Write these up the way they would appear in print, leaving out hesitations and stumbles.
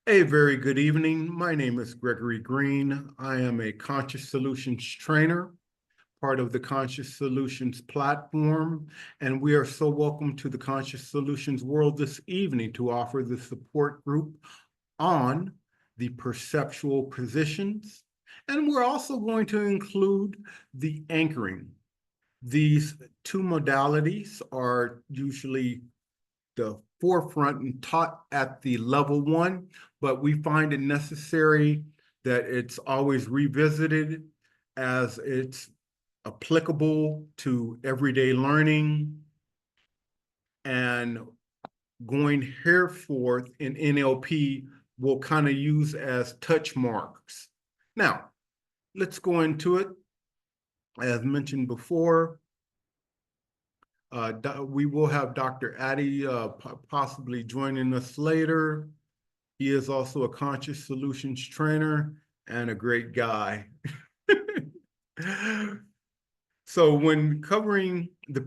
A very good evening. My name is Gregory Greene. I am a Conscious Solutions trainer, part of the Conscious Solutions platform, and we are so welcome to the Conscious Solutions world this evening to offer the support group on the perceptual positions. And we're also going to include the anchoring. These two modalities are usually the forefront and taught at the level one, but we find it necessary that it's always revisited as it's applicable to everyday learning and going hereforth in NLP will kind of use as touch marks. Now, let's go into it. As mentioned before, we will have Dr. Addy possibly joining us later. He is also a conscious solutions trainer and a great guy. So when covering the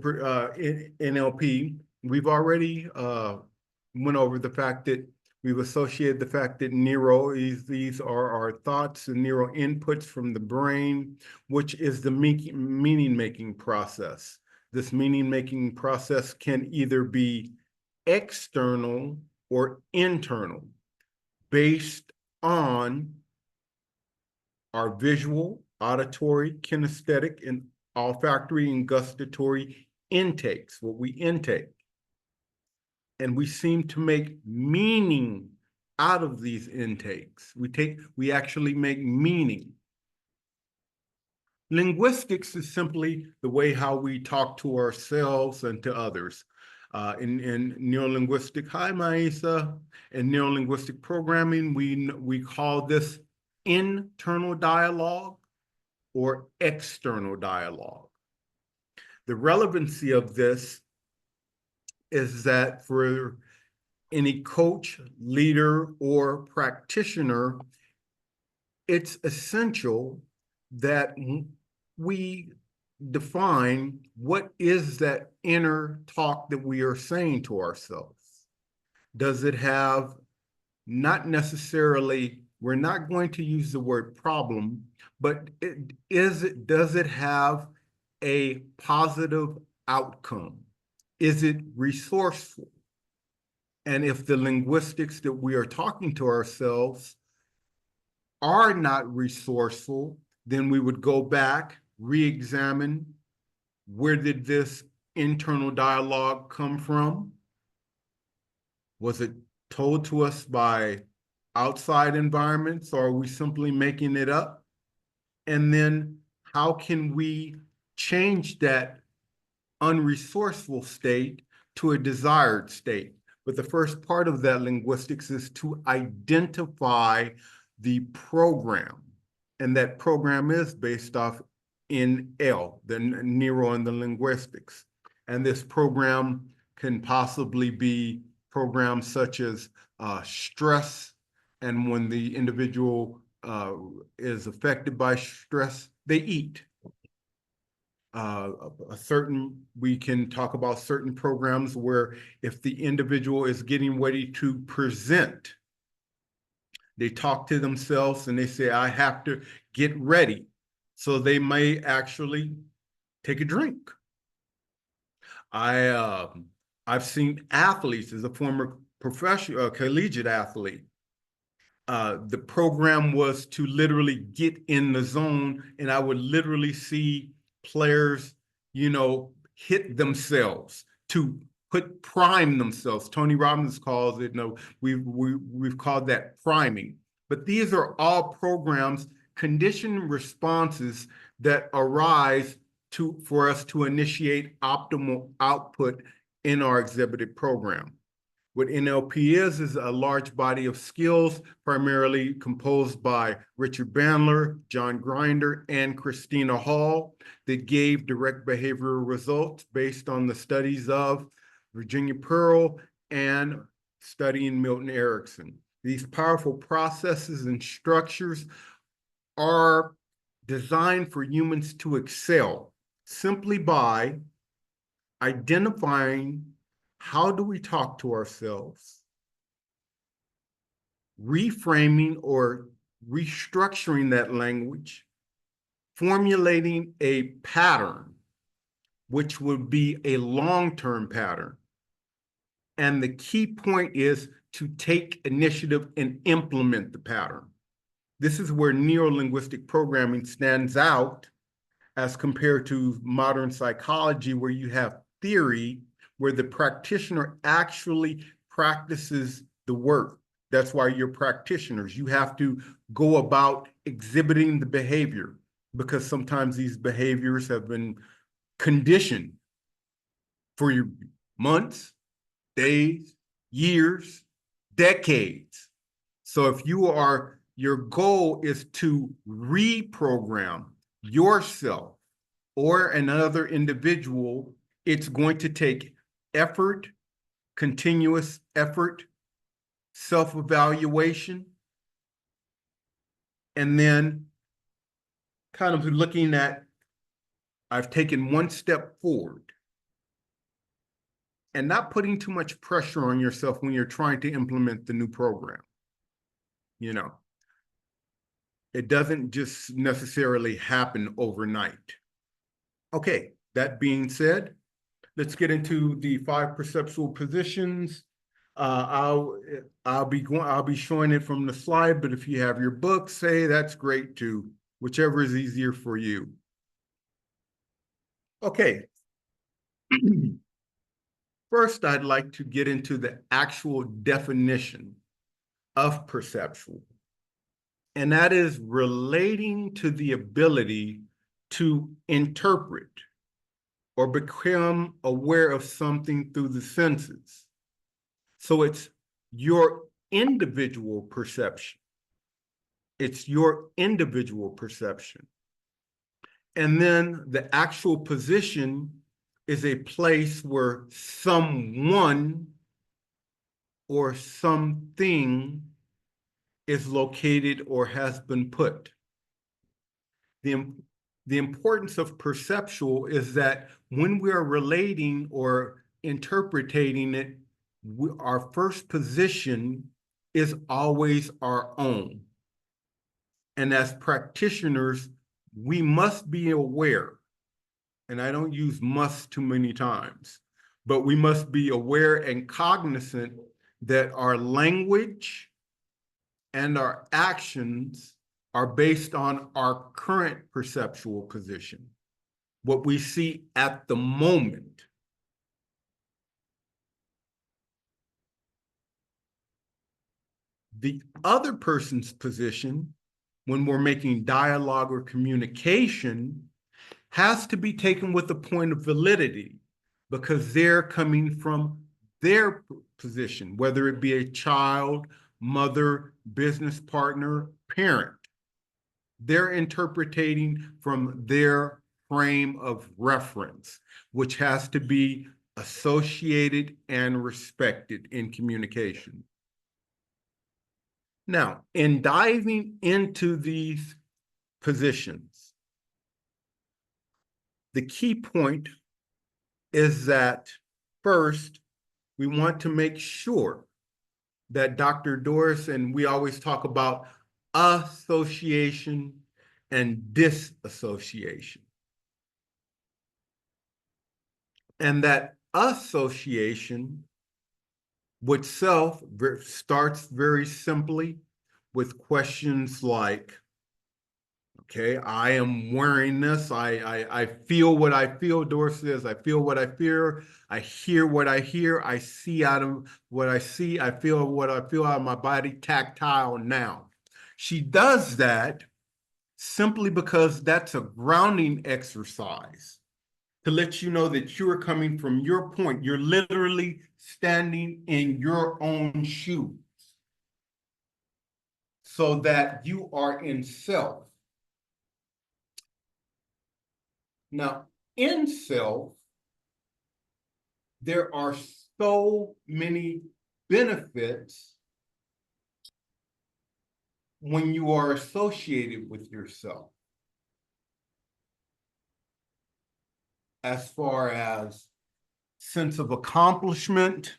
NLP, we've already went over the fact that we've associated the fact that these are our thoughts and neural inputs from the brain, which is the meaning-making process. This meaning-making process can either be external or internal, based on our visual, auditory, kinesthetic, and olfactory and gustatory intakes, what we intake. And we seem to make meaning out of these intakes. We actually make meaning. Linguistics is simply the way how we talk to ourselves and to others. In neurolinguistic, hi Maisa, in neurolinguistic programming, we call this internal dialogue or external dialogue. The relevancy of this is that for any coach, leader, or practitioner, it's essential that we define what is that inner talk that we are saying to ourselves. Does it have not necessarily, we're not going to use the word problem, but does it have a positive outcome? Is it resourceful? And if the linguistics that we are talking to ourselves are not resourceful, then we would go back, re-examine where did this internal dialogue come from? Was it told to us by outside environments, or are we simply making it up? And then how can we change that unresourceful state to a desired state? But the first part of that linguistics is to identify the program. And that program is based off NL, the neuro and the linguistics. And this program can possibly be programs such as stress. And when the individual is affected by stress, they eat. We can talk about certain programs where if the individual is getting ready to present, they talk to themselves and they say, I have to get ready. So they may actually take a drink. I've seen athletes as a former professional, collegiate athlete. The program was to literally get in the zone, and I would literally see players, hit themselves to prime themselves. Tony Robbins calls it, we've called that priming. But these are all programs, conditioned responses that arise for us to initiate optimal output in our exhibited program. What NLP is a large body of skills, primarily composed by Richard Bandler, John Grinder, and Christina Hall, that gave direct behavioral results based on the studies of Virginia Pearl and studying Milton Erickson. These powerful processes and structures are designed for humans to excel simply by identifying how do we talk to ourselves, reframing or restructuring that language, formulating a pattern, which would be a long-term pattern. And the key point is to take initiative and implement the pattern. This is where neuro-linguistic programming stands out as compared to modern psychology, where you have theory, where the practitioner actually practices the work. That's why you're practitioners. You have to go about exhibiting the behavior, because sometimes these behaviors have been conditioned for your months, days, years, decades. So if your goal is to reprogram yourself or another individual, it's going to take effort, continuous effort, self-evaluation, and then kind of looking at, I've taken one step forward, and not putting too much pressure on yourself when you're trying to implement the new program. You know, it doesn't just necessarily happen overnight. Okay, that being said, let's get into the 5 perceptual positions. I'll be showing it from the slide, but if you have your book, say that's great too, whichever is easier for you. Okay. First, I'd like to get into the actual definition of perceptual, and that is relating to the ability to interpret or become aware of something through the senses. So it's your individual perception. It's your individual perception. And then the actual position is a place where someone or something is located or has been put. The importance of perceptual is that when we are relating or interpreting it, our first position is always our own. And as practitioners, we must be aware, and I don't use must too many times, but we must be aware and cognizant that our language and our actions are based on our current perceptual position, what we see at the moment. The other person's position, when we're making dialogue or communication, has to be taken with a point of validity, because they're coming from their position, whether it be a child, mother, business partner, parent. They're interpreting from their frame of reference, which has to be associated and respected in communication. Now, in diving into these positions, the key point is that first, we want to make sure that Dr. Doris, and we always talk about association and disassociation. And that association with self starts very simply with questions like, okay, I am wearing this. I feel what I feel. Doris says, I feel what I feel. I hear what I hear. I see out of what I see. I feel what I feel out of my body, tactile now. She does that simply because that's a grounding exercise to let you know that you are coming from your point. You're literally standing in your own shoes so that you are in self. Now, in self, there are so many benefits when you are associated with yourself, as far as sense of accomplishment,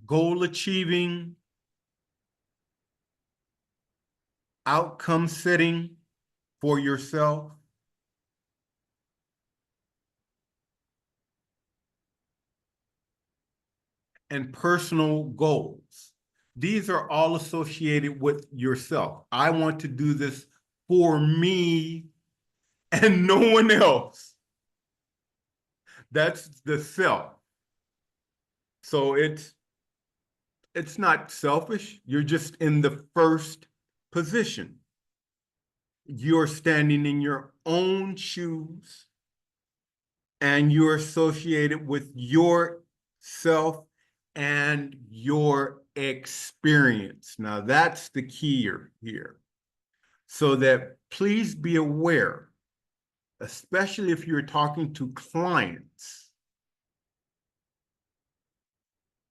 goal achieving, outcome setting for yourself, and personal goals. These are all associated with yourself. I want to do this for me and no one else. That's the self. So it's not selfish. You're just in the first position. You're standing in your own shoes and you're associated with yourself and your experience. Now, that's the key here. So that please be aware, especially if you're talking to clients,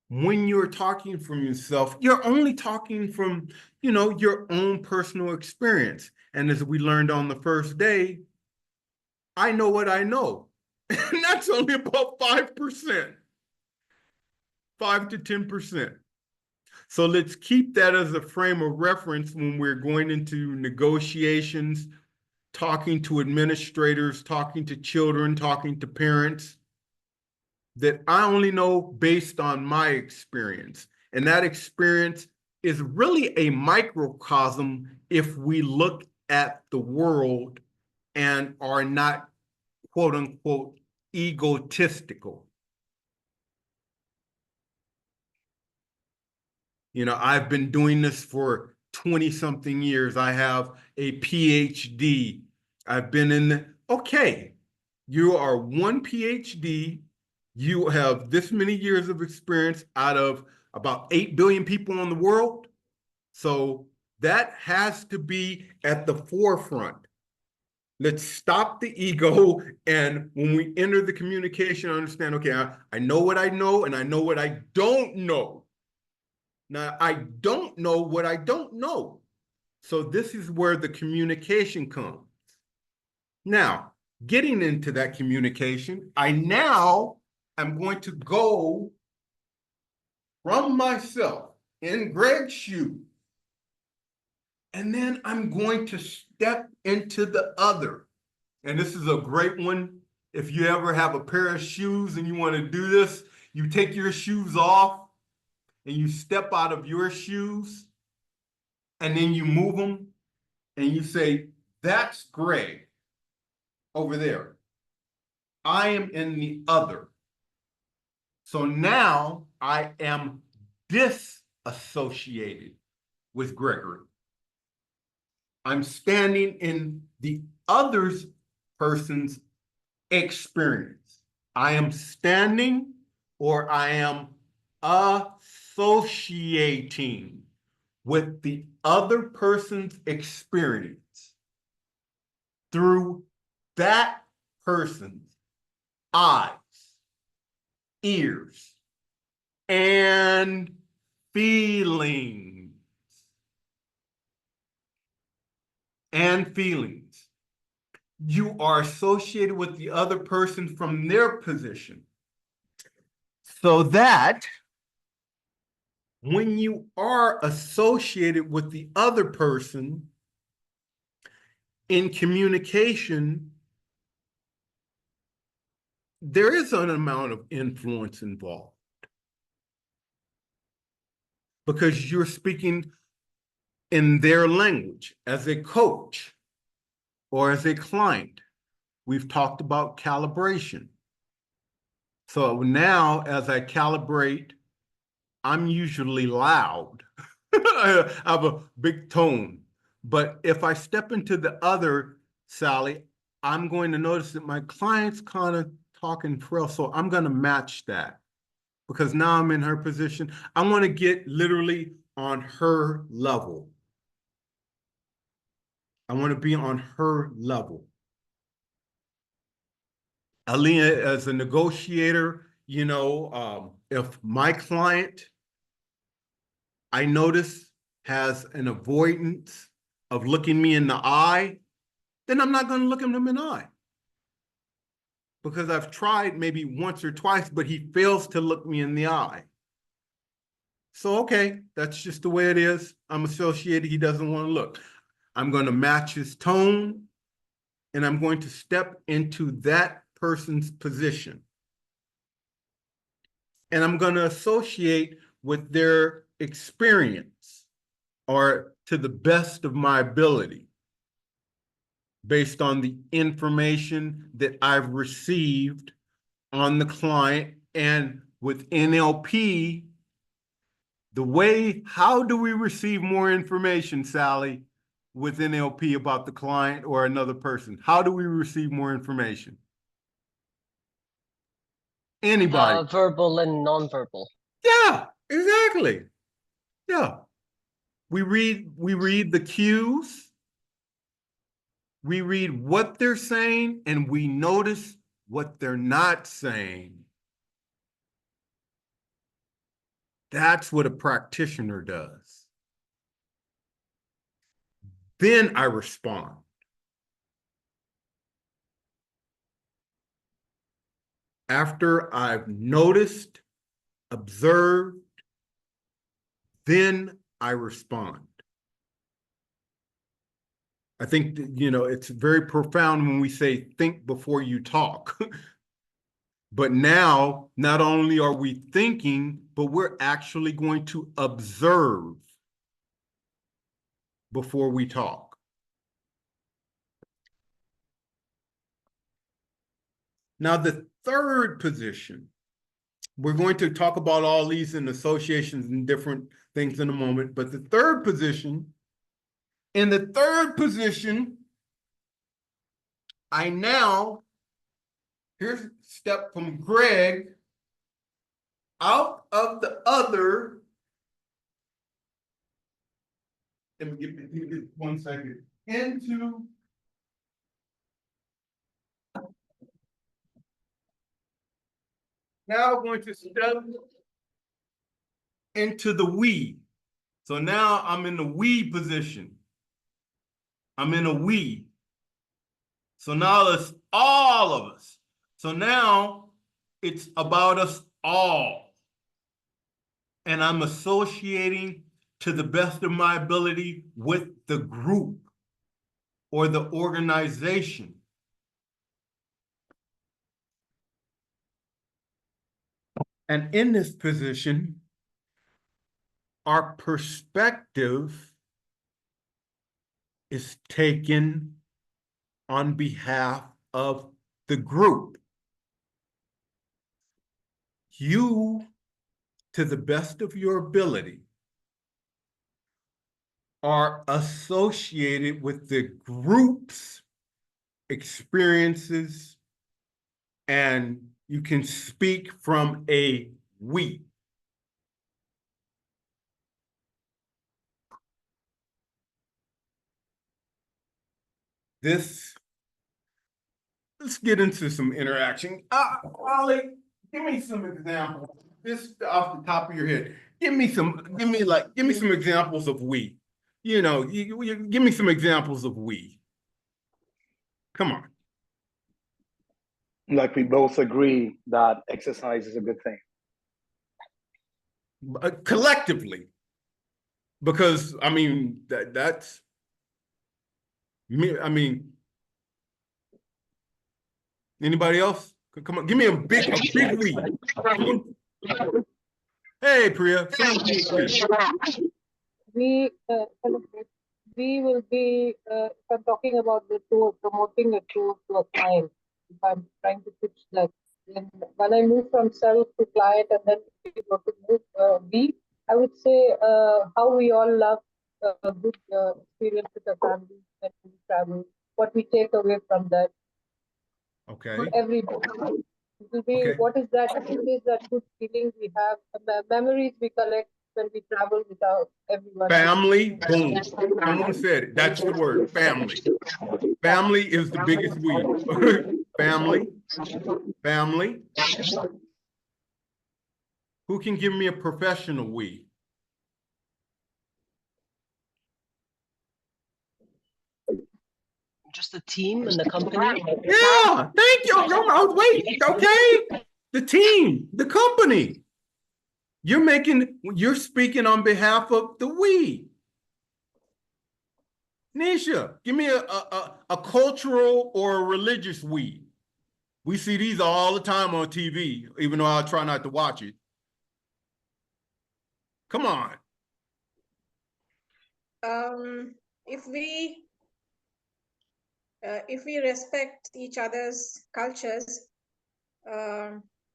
when you're talking from yourself, you're only talking from, your own personal experience. And as we learned on the first day, I know what I know. And that's only about 5%, 5 to 10%. So let's keep that as a frame of reference when we're going into negotiations, talking to administrators, talking to children, talking to parents, that I only know based on my experience. And that experience is really a microcosm if we look at the world and are not, quote unquote, egotistical. I've been doing this for 20 something years. I have a PhD. I've been okay, you are one PhD. You have this many years of experience out of about 8 billion people in the world. So that has to be at the forefront. Let's stop the ego. And when we enter the communication, understand, okay, I know what I know and I know what I don't know. Now, I don't know what I don't know. So this is where the communication comes. Now, getting into that communication, I now am going to go from myself in Greg's shoes, and then I'm going to step into the other. And this is a great one. If you ever have a pair of shoes and you want to do this, you take your shoes off and you step out of your shoes and then you move them and you say, that's Greg over there. I am in the other. So now I am disassociated with Gregory. I'm standing in the other person's experience. I am standing or I am associating with the other person's experience through that person's eyes, ears, and feelings. You are associated with the other person from their position. So that when you are associated with the other person in communication, there is an amount of influence involved because you're speaking in their language as a coach or as a client. We've talked about calibration. So now as I calibrate, I'm usually loud. I have a big tone. But if I step into the other, Sally, I'm going to notice that my client's kind of talking frail. So I'm going to match that because now I'm in her position. I want to get literally on her level. I want to be on her level. Alina, as a negotiator, if my client, I notice, has an avoidance of looking me in the eye, then I'm not going to look him in the eye. Because I've tried maybe once or twice, but he fails to look me in the eye. So, okay, that's just the way it is. I'm associated. He doesn't want to look. I'm going to match his tone, and I'm going to step into that person's position. And I'm going to associate with their experience, or to the best of my ability, based on the information that I've received on the client. And with NLP, how do we receive more information, Sally, with NLP about the client or another person? How do we receive more information? Anybody? Verbal and nonverbal. Yeah, exactly. Yeah. We read the cues, we read what they're saying, and we notice what they're not saying. That's what a practitioner does. Then I respond. After I've noticed, observed, then I respond. I think, it's very profound when we say think before you talk. But now, not only are we thinking, but we're actually going to observe before we talk. Now, the third position, we're going to talk about all these in associations and different things in a moment, but the third position, here's a step from Greg out of the other. Let me give it 1 second. Now we're going to step into the we. So now I'm in the we position. I'm in a we. So now it's all of us. So now it's about us all. And I'm associating to the best of my ability with the group or the organization. And in this position, our perspective is taken on behalf of the group. You, to the best of your ability, are associated with the group's experiences, and you can speak from a we. Let's get into some interaction. Ollie, give me some examples. This off the top of your head. Give me some examples of we. Give me some examples of we. Come on. Like we both agree that exercise is a good thing. Collectively. Because, that's me. Anybody else? Come on, give me a big we. Hey, Priya. We will be, if I'm talking about the tour, promoting a tour to a client, if I'm trying to pitch that, when I move from self to client and then we go to move I would say how we all love a good experience with the family when we travel, what we take away from that. Okay. For everybody. It will be, okay. What is that good feeling we have, the memories we collect when we travel without everyone. Family, boom. Someone said it. That's the word, family. Family is the biggest we. Family. Who can give me a professional we? Just the team and the company? Yeah, thank you. I was waiting. Okay. The team, the company. You're speaking on behalf of the we. Nisha, give me a cultural or a religious we. We see these all the time on TV, even though I try not to watch it. Come on. If we respect each other's cultures,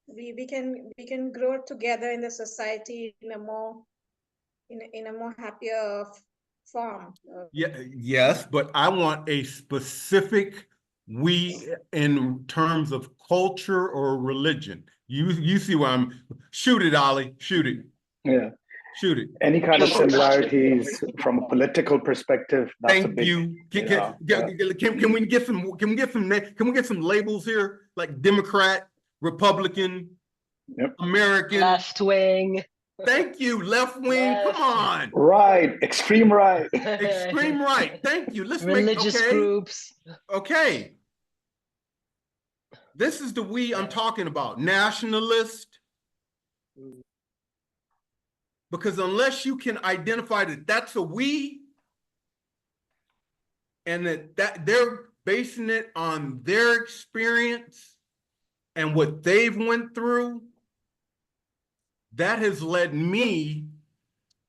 we can grow together in the society in a more happier form. Yeah, yes, but I want a specific we in terms of culture or religion. You see where I'm. Shoot it, Ollie. Shoot it. Yeah. Shoot it. Any kind of similarities from a political perspective? That's a Thank big, you. Can we get some labels here like Democrat, Republican, Yep. American? Left wing. Thank you. Left wing. Left. Come on. Right, extreme right. Extreme right. Thank you. Let's Religious make groups. Okay. This is the we I'm talking about. Nationalist. Because unless you can identify that that's a we, and that they're basing it on their experience and what they've went through, that has led me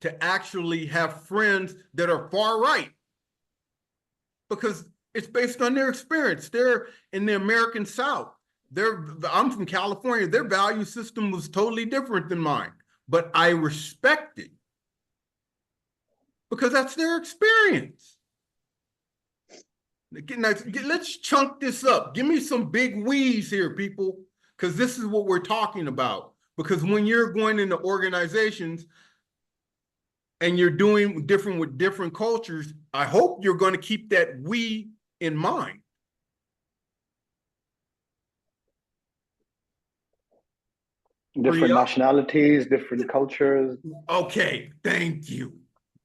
to actually have friends that are far right. Because it's based on their experience. They're in the American South. I'm from California. Their value system was totally different than mine. But I respect it because that's their experience. Now, let's chunk this up. Give me some big we's here, people, because this is what we're talking about. Because when you're going into organizations and you're doing different with different cultures, I hope you're going to keep that we in mind. Different nationalities, different cultures. Okay, thank you.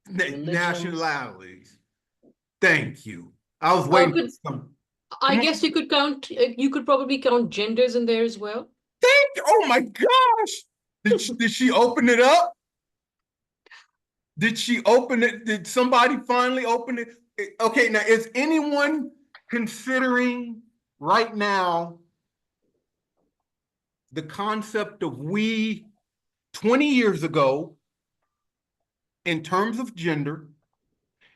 Nationalities. Thank you. I was waiting for some. I guess you could count, you could probably count genders in there as well. Thank you. Oh my gosh. Did she open it up? Did she open it? Did somebody finally open it? Okay, now is anyone considering right now the concept of we 20 years ago in terms of gender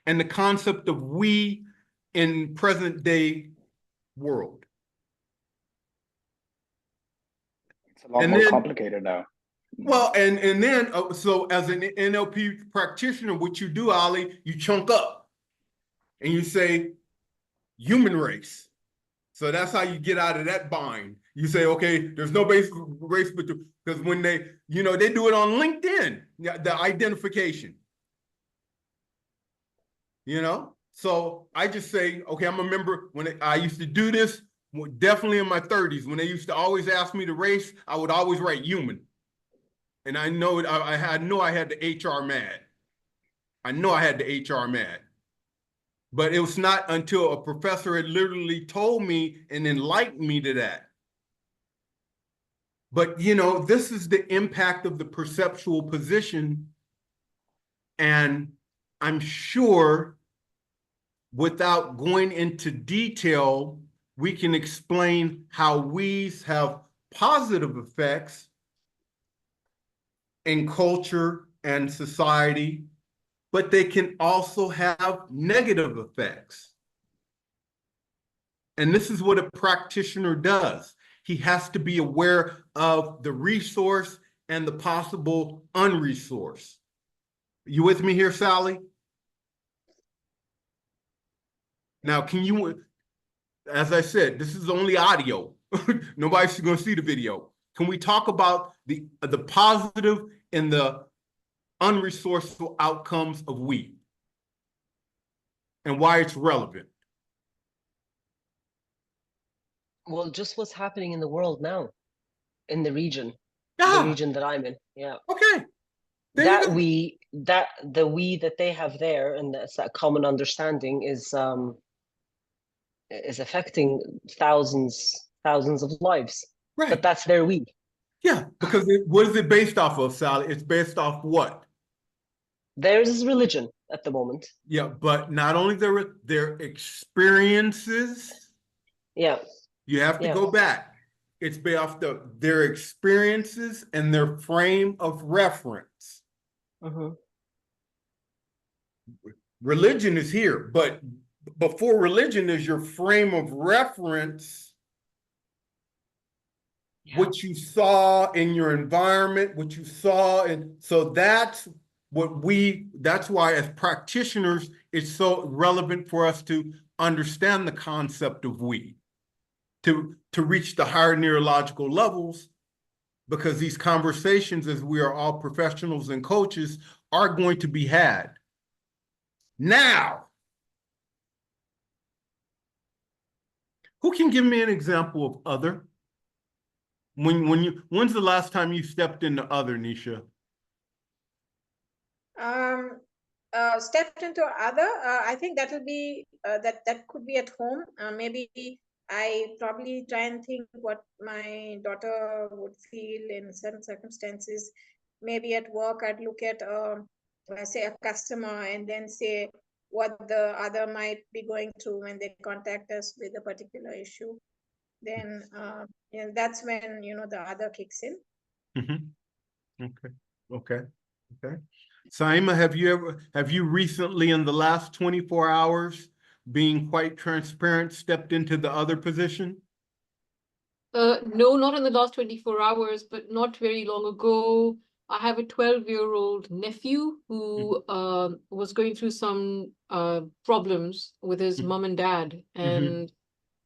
and the concept of we in present day world? It's a lot more complicated now. Well, and then, so as an NLP practitioner, what you do, Ollie, you chunk up and you say human race. So that's how you get out of that bind. You say, okay, there's no race, because when they do it on LinkedIn, the identification. So I just say, okay, I'm a member. When I used to do this, definitely in my 30s, when they used to always ask me the race, I would always write human. And I know I know I had the HR mad. I know I had the HR mad. But it was not until a professor had literally told me and enlightened me to that. But, this is the impact of the perceptual position. And I'm sure without going into detail, we can explain how we's have positive effects in culture and society, but they can also have negative effects. And this is what a practitioner does. He has to be aware of the resource and the possible unresource. You with me here, Sally? Now, can you, as I said, this is only audio. Nobody's going to see the video. Can we talk about the positive and the unresourceful outcomes of we and why it's relevant? Well, just what's happening in the world now, in the region, Yeah. the region that I'm in. Yeah. Okay. The we that they have there, and that's that common understanding is affecting thousands of lives. Right. But that's their we. Yeah, because what is it based off of, Sally? It's based off what? Theirs is religion. at the moment. Yeah, but not only their experiences, Yeah. you have to Yeah. go back. It's based off their experiences and their frame of reference. Mm-hmm. Religion is here, but before religion is your frame of reference, what you saw in your environment, what you saw, and so that's why as practitioners, it's so relevant for us to understand the concept of we, to reach the higher neurological levels, because these conversations, as we are all professionals and coaches, are going to be had. Now, who can give me an example of other? When's the last time you stepped into other, Nisha? Stepped into other, I think that will be that could be at home. Maybe I probably try and think what my daughter would feel in certain circumstances. Maybe at work, I'd look at say a customer and then say what the other might be going through when they contact us with a particular issue. Then that's when the other kicks in. Mm-hmm. Okay. Saima, have you recently in the last 24 hours, being quite transparent, stepped into the other position? No, not in the last 24 hours, but not very long ago. I have a 12-year-old nephew who was going through some problems with his mom and dad, and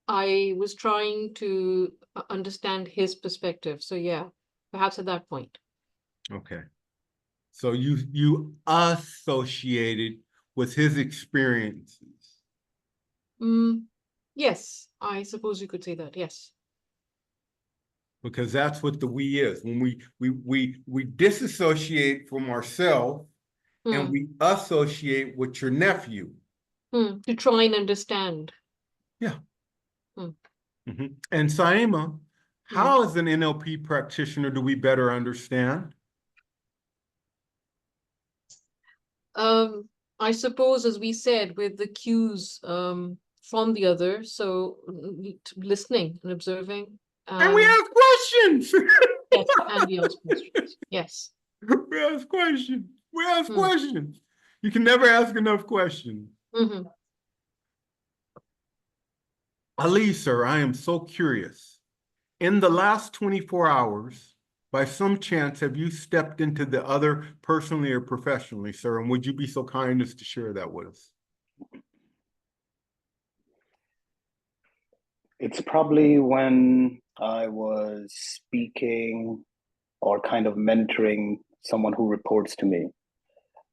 I was trying to understand his perspective. So yeah, perhaps at that point. Okay. So you associated with his experiences. Yes, I suppose you could say that, yes. Because that's what the we is. When we disassociate from ourselves and we associate with your nephew. To try and understand. Yeah. And Saima, how as an NLP practitioner do we better understand? I suppose, as we said, with the cues from the other, so listening and observing. And we ask questions. Yes, and we ask questions. Yes. We ask questions. We ask questions. You can never ask enough questions. Ali, sir, I am so curious. In the last 24 hours, by some chance, have you stepped into the other personally or professionally, sir? And would you be so kind as to share that with us? It's probably when I was speaking or kind of mentoring someone who reports to me.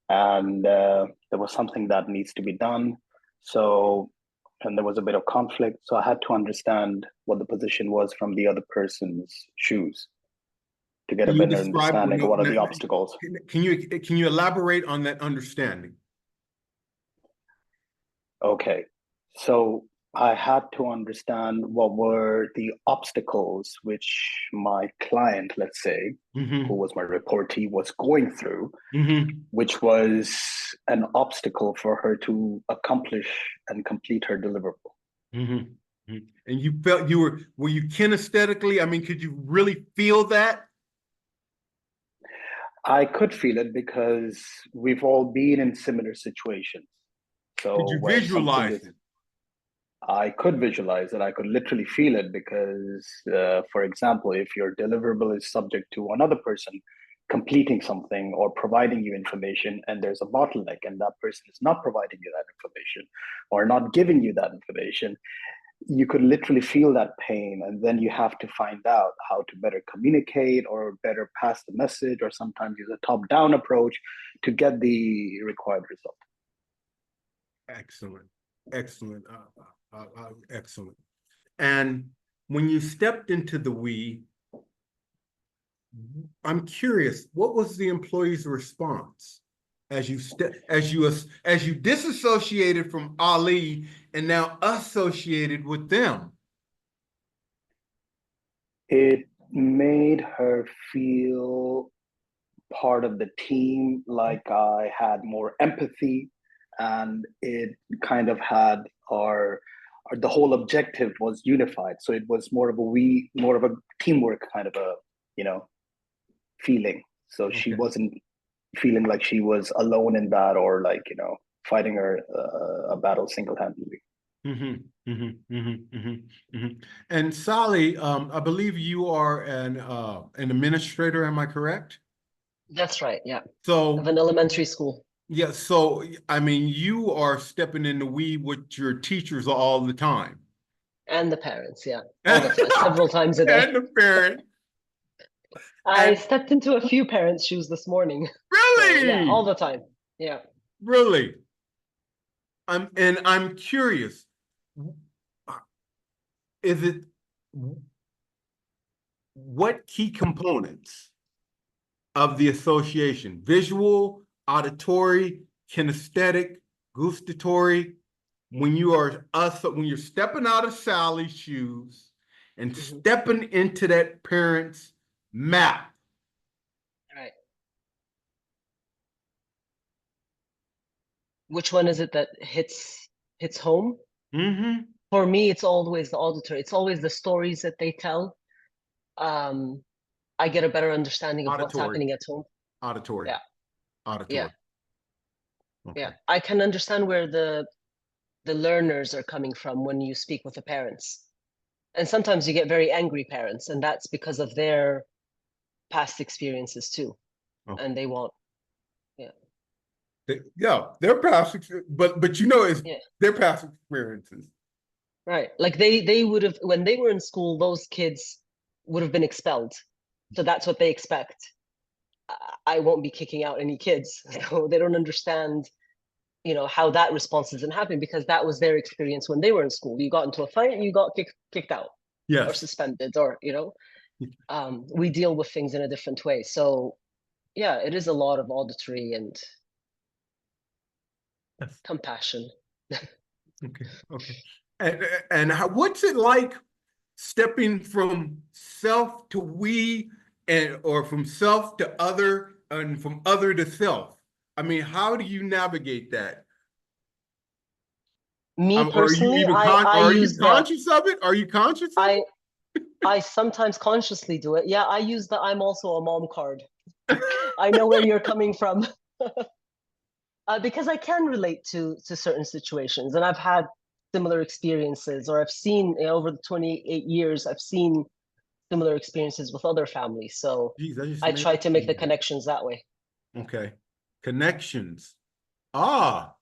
And there was something that needs to be done. And there was a bit of conflict. So I had to understand what the position was from the other person's shoes to get a better understanding of what are the obstacles. Can you elaborate on that understanding? Okay. So I had to understand what were the obstacles which my client, let's say, who was my reportee, was going through, which was an obstacle for her to accomplish and complete her deliverable. And you felt were you kinesthetically, I mean, could you really feel that? I could feel it because we've all been in similar situations. So could you visualize it? I could visualize it. I could literally feel it because, for example, if your deliverable is subject to another person completing something or providing you information and there's a bottleneck and that person is not providing you that information or not giving you that information, you could literally feel that pain. And then you have to find out how to better communicate or better pass the message, or sometimes use a top-down approach to get the required result. Excellent. Excellent. Excellent. And when you stepped into the we, I'm curious, what was the employee's response as you disassociated from Ali and now associated with them? It made her feel part of the team, like I had more empathy, and it kind of had the whole objective was unified. So it was more of a teamwork kind of a, feeling. So she wasn't feeling like she was alone in that, or like, fighting a battle single-handedly. And Sally, I believe you are an administrator, am I correct? That's right. Yeah. So Of an elementary school. yeah, so I mean, you are stepping in the weed with your teachers all the time. And the parents, yeah. All the time, several times a day. And the parent. I stepped into a few parents' shoes this morning. Really? So, yeah, all the time. Yeah. Really? I'm curious. Is it what key components of the association? Visual, auditory, kinesthetic, gustatory. When you're stepping out of Sally's shoes and stepping into that parent's map. Right. Which one is it that hits home? Mm-hmm. For me, it's always the auditory. It's always the stories that they tell. I get a better understanding of what's happening at home. Auditory. Yeah. Auditory. Yeah. Okay. Yeah. I can understand where the learners are coming from when you speak with the parents. And sometimes you get very angry parents, and that's because of their past experiences too. Okay. And they want, their past, but it's their past experiences. right. Like they would have, when they were in school, those kids would have been expelled. So that's what they expect. I won't be kicking out any kids. So they don't understand, how that response isn't happening, because that was their experience when they were in school. You got into a fight, you got kicked out. Yes. Or suspended, or, we deal with things in a different way. So yeah, it is a lot of auditory and compassion. Okay. And what's it like stepping from self to we, or from self to other, and from other to self? I mean, how do you navigate that? Me personally, I use conscious of it? Are you conscious of it? I sometimes consciously do it. Yeah, I use the I'm also a mom card. I know where you're coming from. Because I can relate to certain situations, and I've had similar experiences, or I've seen, over the 28 years, I've seen similar experiences with other families. So I try to make the connections that way. Okay. Connections.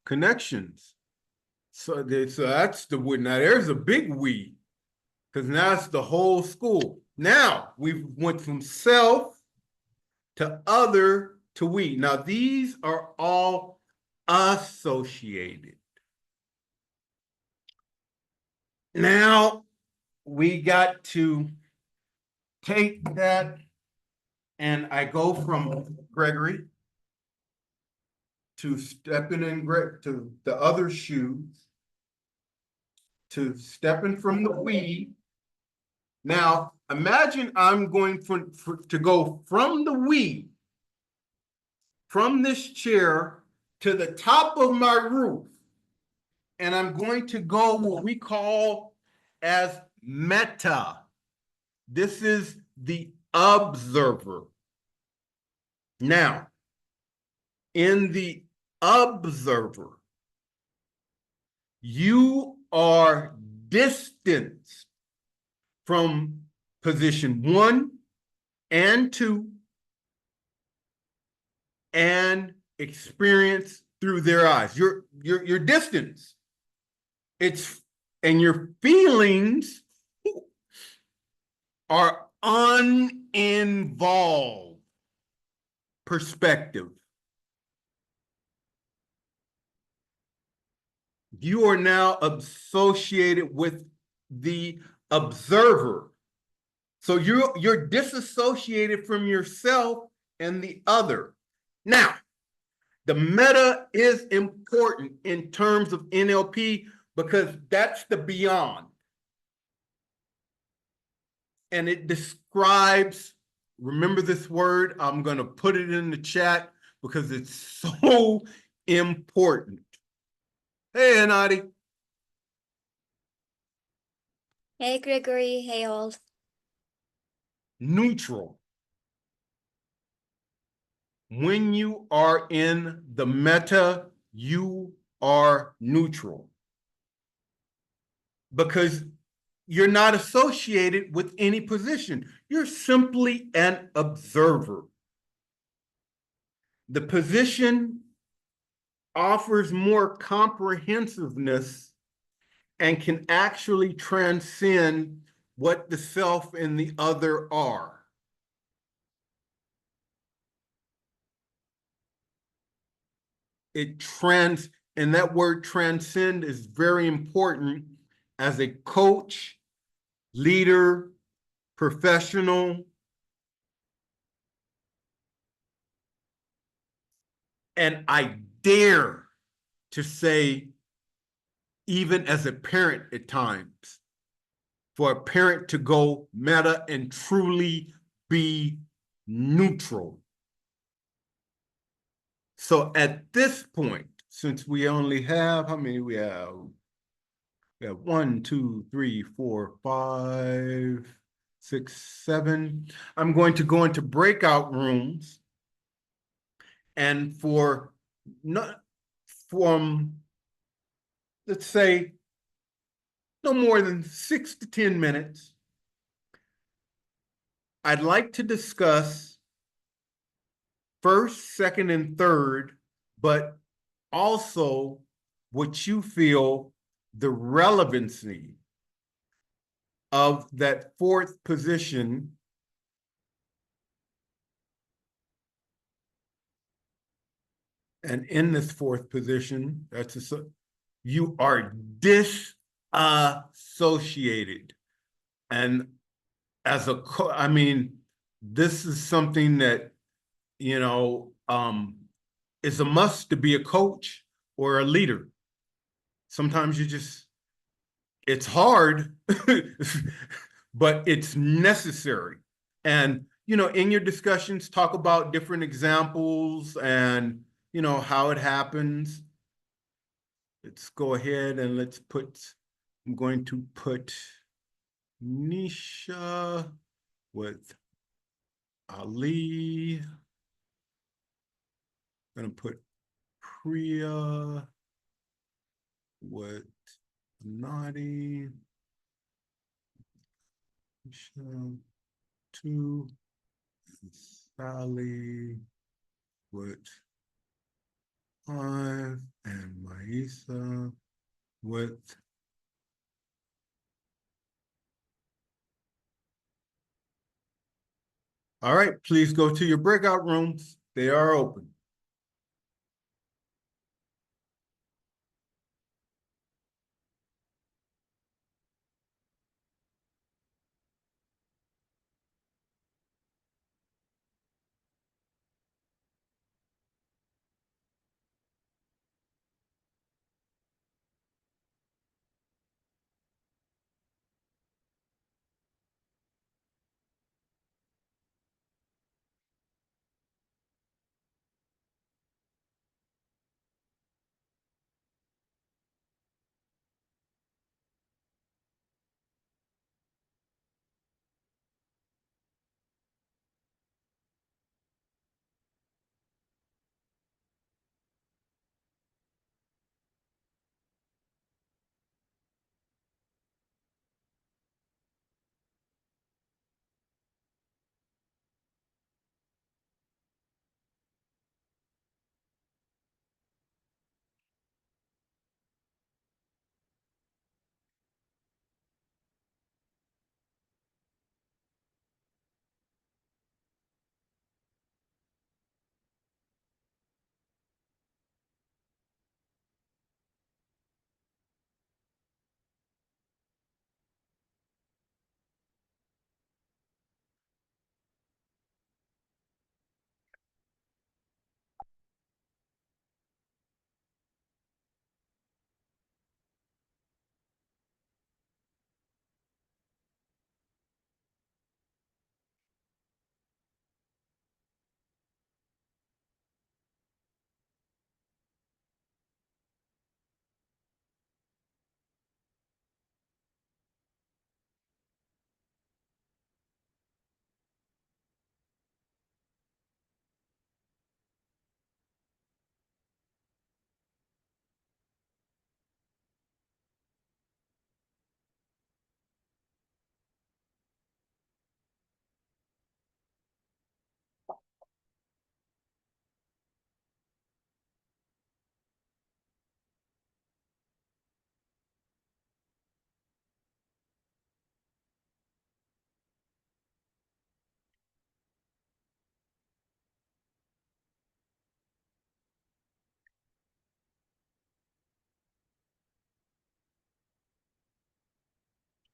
Connections. So that's the we. Now there's a big we, because now it's the whole school. Now we went from self to other to we. Now these are all associated. Now we got to take that, and I go from Gregory to stepping in to the other shoes, to stepping from the we. Now imagine I'm going to go from the we, from this chair to the top of my roof, and I'm going to go what we call as meta. This is the observer. Now, in the observer, you are distanced from position 1 and 2 and experience through their eyes. Your distance. And your feelings are uninvolved perspective. You are now associated with the observer. So you're disassociated from yourself and the other. Now, the meta is important in terms of NLP, because that's the beyond. And it describes, remember this word, I'm going to put it in the chat because it's so important. Hey, Anadi. Hey Gregory, hey all. Neutral. When you are in the meta, you are neutral because you're not associated with any position. You're simply an observer. The position offers more comprehensiveness and can actually transcend what the self and the other are. And that word transcend is very important as a coach, leader, professional, and I dare to say, even as a parent at times, for a parent to go meta and truly be neutral. So at this point, since we only have, how many we have? We have 1, 2, 3, 4, 5, 6, 7. I'm going to go into breakout rooms, and for not from, let's say, no more than 6 to 10 minutes, I'd like to discuss first, second, and third, but also what you feel the relevancy of that fourth position. And in this fourth position, you are disassociated. And as I mean, this is something that, is a must to be a coach or a leader. Sometimes it's hard, but it's necessary. And, in your discussions, talk about different examples and, how it happens. Let's go ahead and I'm going to put Nisha with Ali. I'm going to put Priya with Nadi. Nisha, 2, and Sally with 5, and Maisa with all right, please go to your breakout rooms. They are open.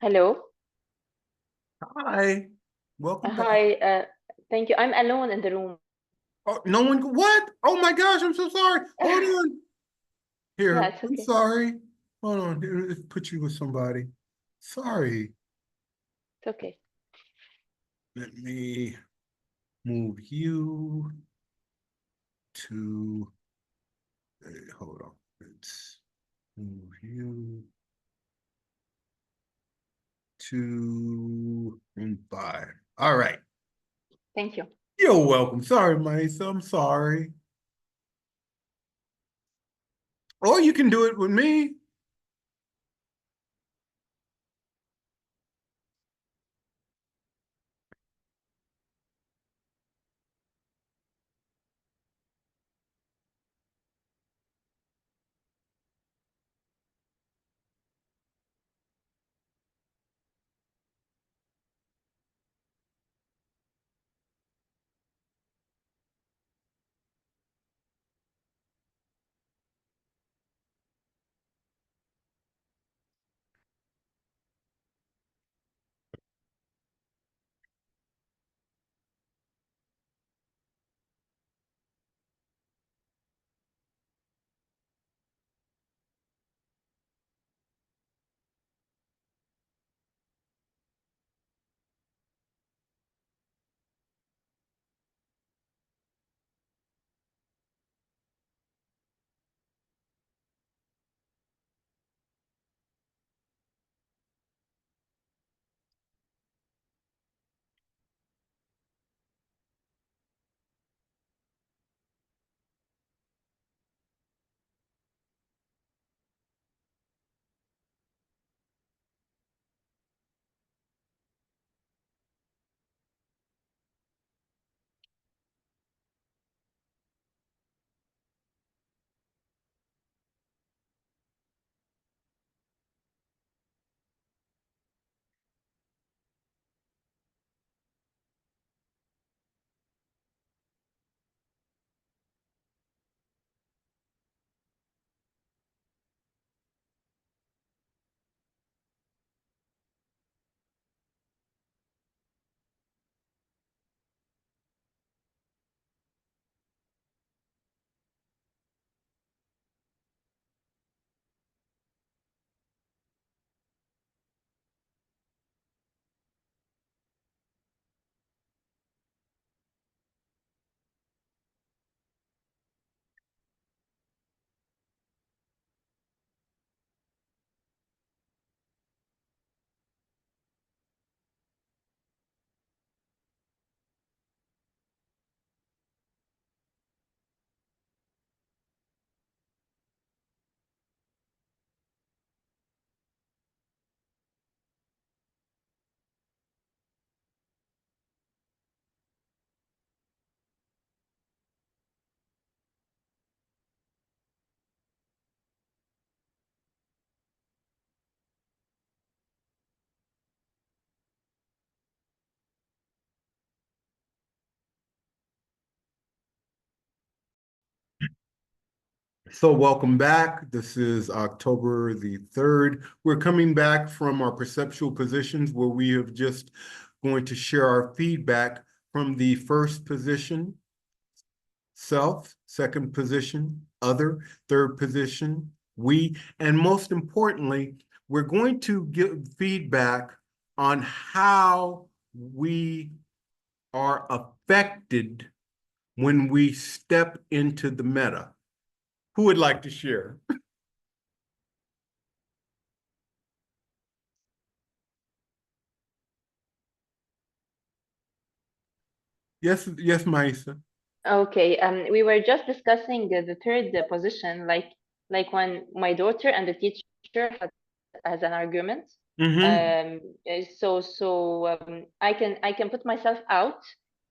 Hello. Hi. Welcome back. Hi. Thank you. I'm alone in the room. Oh, no one, what? Oh my gosh, I'm so sorry. Hold on. Here, Yeah, it's I'm okay. sorry. Hold on, here, let's put you with somebody. Sorry. It's okay. Let me move you to, hold on. Let's move you to and 5. All right. Thank you. You're welcome. Sorry, Maisa. I'm sorry. Or you can do it with me. So welcome back. This is October the 3rd. We're coming back from our perceptual positions where we have just going to share our feedback from the first position, self, second position, other, third position, we, and most importantly, we're going to give feedback on how we are affected when we step into the meta. Who would like to share? Yes, yes, Maisa. Okay. We were just discussing the third position, like when my daughter and the teacher has an argument. Mm-hmm. I can put myself out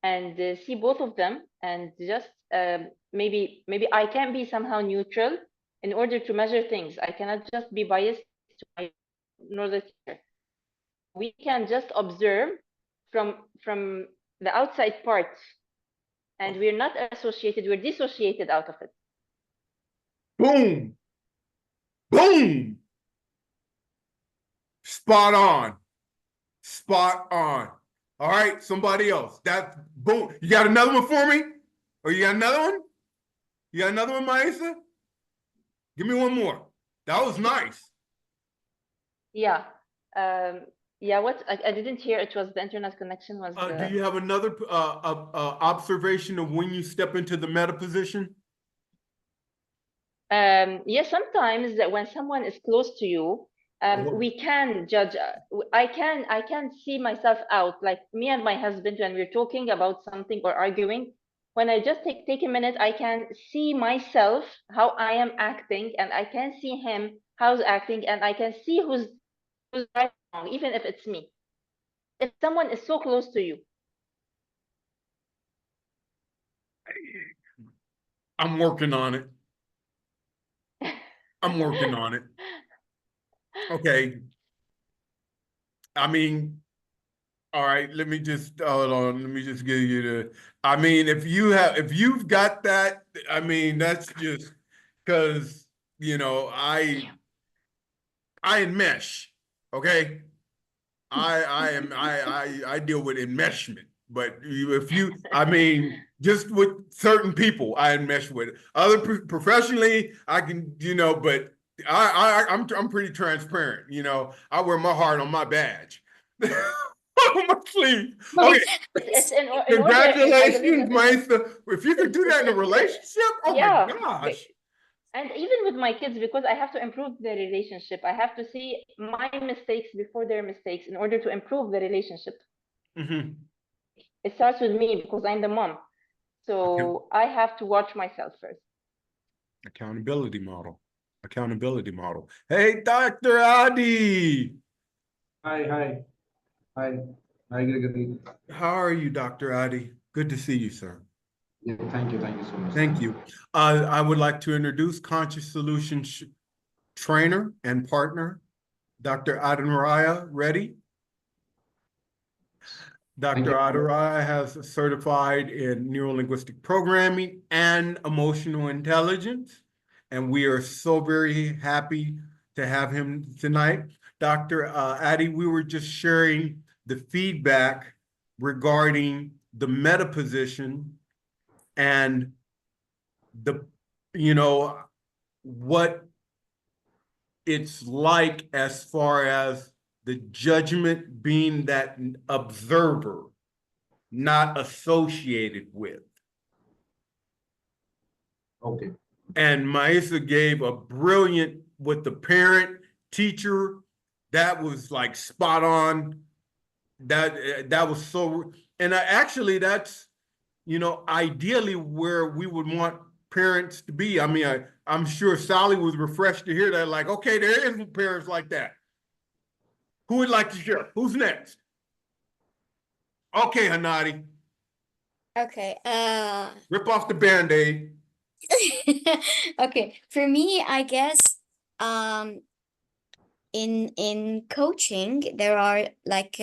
and see both of them, and just maybe I can be somehow neutral in order to measure things. I cannot just be biased to my nor the teacher. We can just observe from the outside part, and we're not associated, we're dissociated out of it. Boom. Boom. Spot on. Spot on. All right, somebody else. That's boom. You got another one for me? Or you got another one? You got another one, Maisa? Give me one more. That was nice. Yeah. Yeah, what I didn't hear, it was the internet connection was Do you have another observation of when you step into the meta position? yeah, sometimes that when someone is close to you, we can judge. I can see myself out, like me and my husband when we're talking about something or arguing. When I just take a minute, I can see myself how I am acting, and I can see him how's acting, and I can see who's right or wrong, even if it's me. If someone is so close to you. I'm working on it. I'm working on it. Okay. I mean, all right, let me just hold on. Let me just give you the. I mean, if you've got that, I mean, that's just because I enmesh. Okay. I deal with enmeshment. But I mean, just with certain people, I enmesh with other professionally, I can, but I'm pretty transparent. I wear my heart on my badge, on my sleeve. Okay, It's in order, congratulations, Maestro. If you can do that in a relationship, oh yeah, my gosh. and even with my kids, because I have to improve the relationship, I have to see my mistakes before their mistakes in order to improve the relationship. Mm-hmm. It starts with me because I'm the mom. So I have to watch myself first. Accountability model. Accountability model. Hey, Dr. Adi. Hi, Gregory. How are you, Dr. Adi? Good to see you, sir. Yeah, thank you so much. Thank you. I would like to introduce Conscious Solutions Trainer and Partner, Dr. Adanraya Reddy. Dr. Adanraya has certified in Neuro Linguistic Programming and Emotional Intelligence, and we are so very happy to have him tonight. Dr. Adi, we were just sharing the feedback regarding the meta position and what it's like as far as the judgment being that observer, not associated with. Okay. And Maisa gave a brilliant with the parent teacher. That was like spot on. That was so, and actually that's, ideally where we would want parents to be. I mean, I'm sure Sally was refreshed to hear that, like, okay, there is parents like that. Who would like to share? Who's next? Okay, Hanadi. Okay. Rip off the Band-Aid. Okay. For me, I guess in coaching, there are like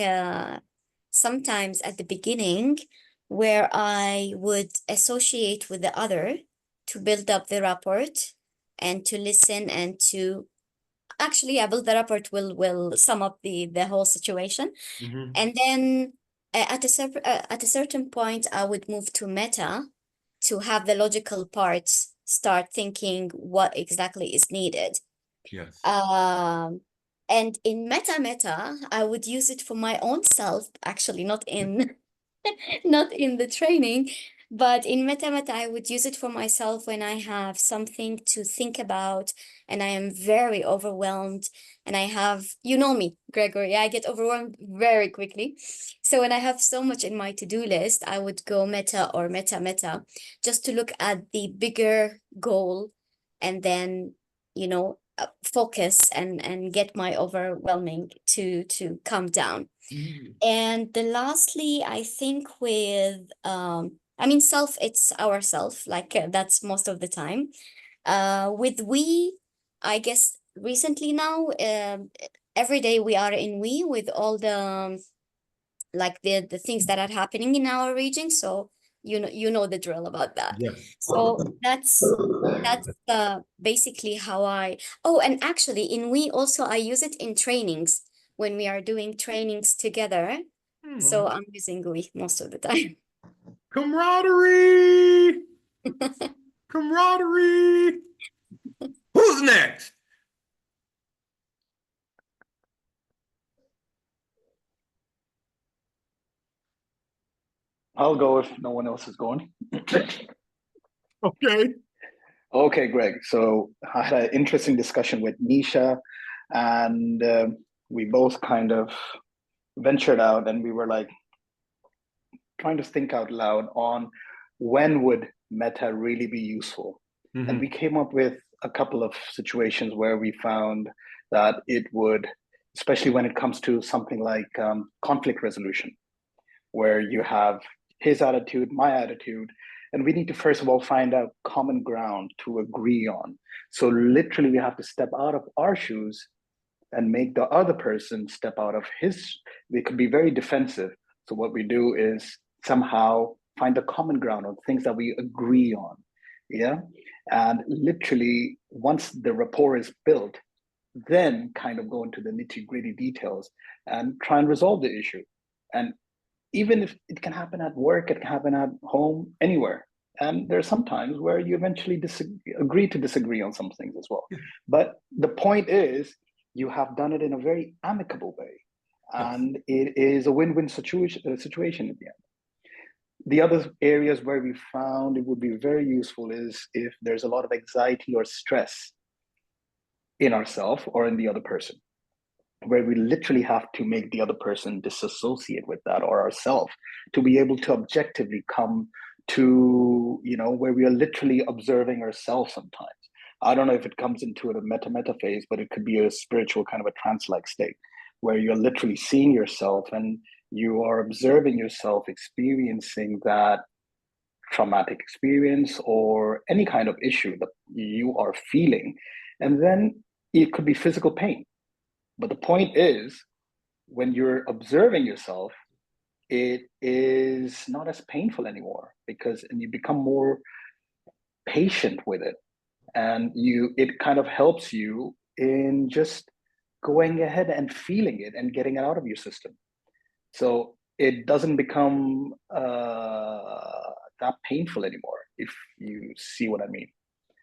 sometimes at the beginning where I would associate with the other to build up the rapport and to listen and to actually build the rapport will sum up the whole situation. Mm-hmm. And then at a certain point, I would move to meta to have the logical parts start thinking what exactly is needed. Yes. And in meta, I would use it for my own self, actually, not in not in the training, but in meta, I would use it for myself when I have something to think about and I am very overwhelmed and I have, you know me, Gregory, I get overwhelmed very quickly. So when I have so much in my to-do list, I would go meta or meta just to look at the bigger goal and then, focus and get my overwhelming to calm down. Mm-hmm. And the lastly, I think with self, it's ourself, like that's most of the time. With we, I guess recently now, every day we are in we with all the like the things that are happening in our region. So you know the drill about that. Yes. So that's basically how I. Oh, and actually in we also I use it in trainings when we are doing trainings together. So I'm using we most of the time. Camaraderie! Camaraderie! Who's next? I'll go if no one else is going. Okay. Okay, Greg. So I had an interesting discussion with Nisha, and we both kind of ventured out, and we were like trying to think out loud on when would meta really be useful. And we came up with a couple of situations where we found that it would, especially when it comes to something like conflict resolution, where you have his attitude, my attitude, and we need to first of all find out common ground to agree on. So literally we have to step out of our shoes and make the other person step out of his. They could be very defensive. So what we do is somehow find the common ground on things that we agree on. Yeah. And literally once the rapport is built, then kind of go into the nitty-gritty details and try and resolve the issue. And even if it can happen at work, it can happen at home, anywhere. And there are some times where you eventually agree to disagree on some things as well. But the point is, you have done it in a very amicable way. And it is a win-win situation at the end. The other areas where we found it would be very useful is if there's a lot of anxiety or stress in ourselves or in the other person, where we literally have to make the other person disassociate with that or ourselves to be able to objectively come to, where we are literally observing ourselves sometimes. I don't know if it comes into a meta phase, but it could be a spiritual kind of a trance-like state where you're literally seeing yourself and you are observing yourself experiencing that traumatic experience or any kind of issue that you are feeling. And then it could be physical pain. But the point is, when you're observing yourself, it is not as painful anymore and you become more patient with it. And it kind of helps you in just going ahead and feeling it and getting it out of your system. So it doesn't become that painful anymore, if you see what I mean.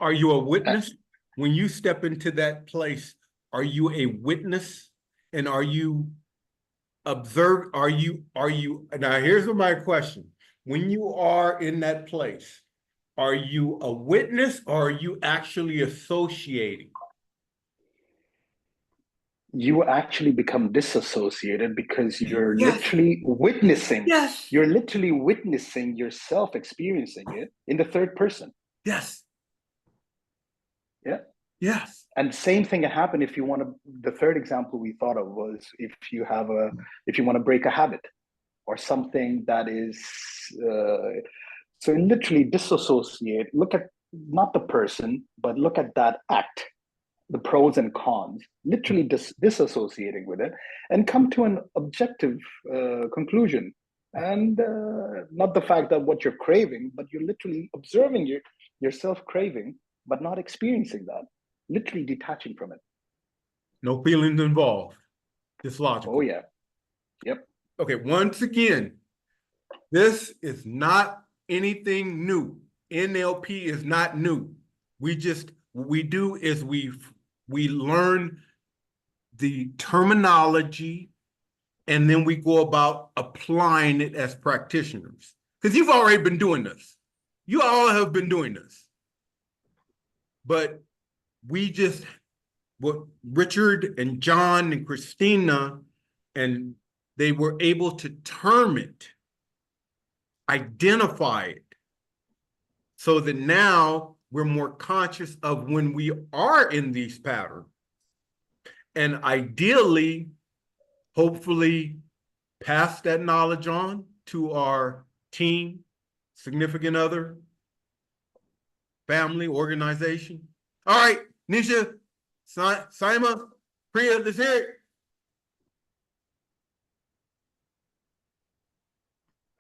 Are you a witness? When you step into that place, are you a witness? And are you observe? Are you, now here's my question. When you are in that place, are you a witness or are you actually associating? You actually become disassociated because you're literally witnessing. Yes. You're literally witnessing yourself experiencing it in the third person. Yes. Yeah. Yes. And same thing can happen if you want to. The third example we thought of was if you want to break a habit or something that is. So literally disassociate. Look at not the person, but look at that act. The pros and cons, literally disassociating with it and come to an objective conclusion. And not the fact that what you're craving, but you're literally observing yourself craving, but not experiencing that, literally detaching from it. No feelings involved. It's logical. Oh, yeah. Yep. Okay, once again, this is not anything new. NLP is not new. What we do is we learn the terminology and then we go about applying it as practitioners. Because you've already been doing this. You all have been doing this. But what Richard and John and Christina, and they were able to term it, identify it, so that now we're more conscious of when we are in these patterns. And ideally, hopefully, pass that knowledge on to our team, significant other, family, organization. All right, Nisha, Saima, Priya, let's hear it.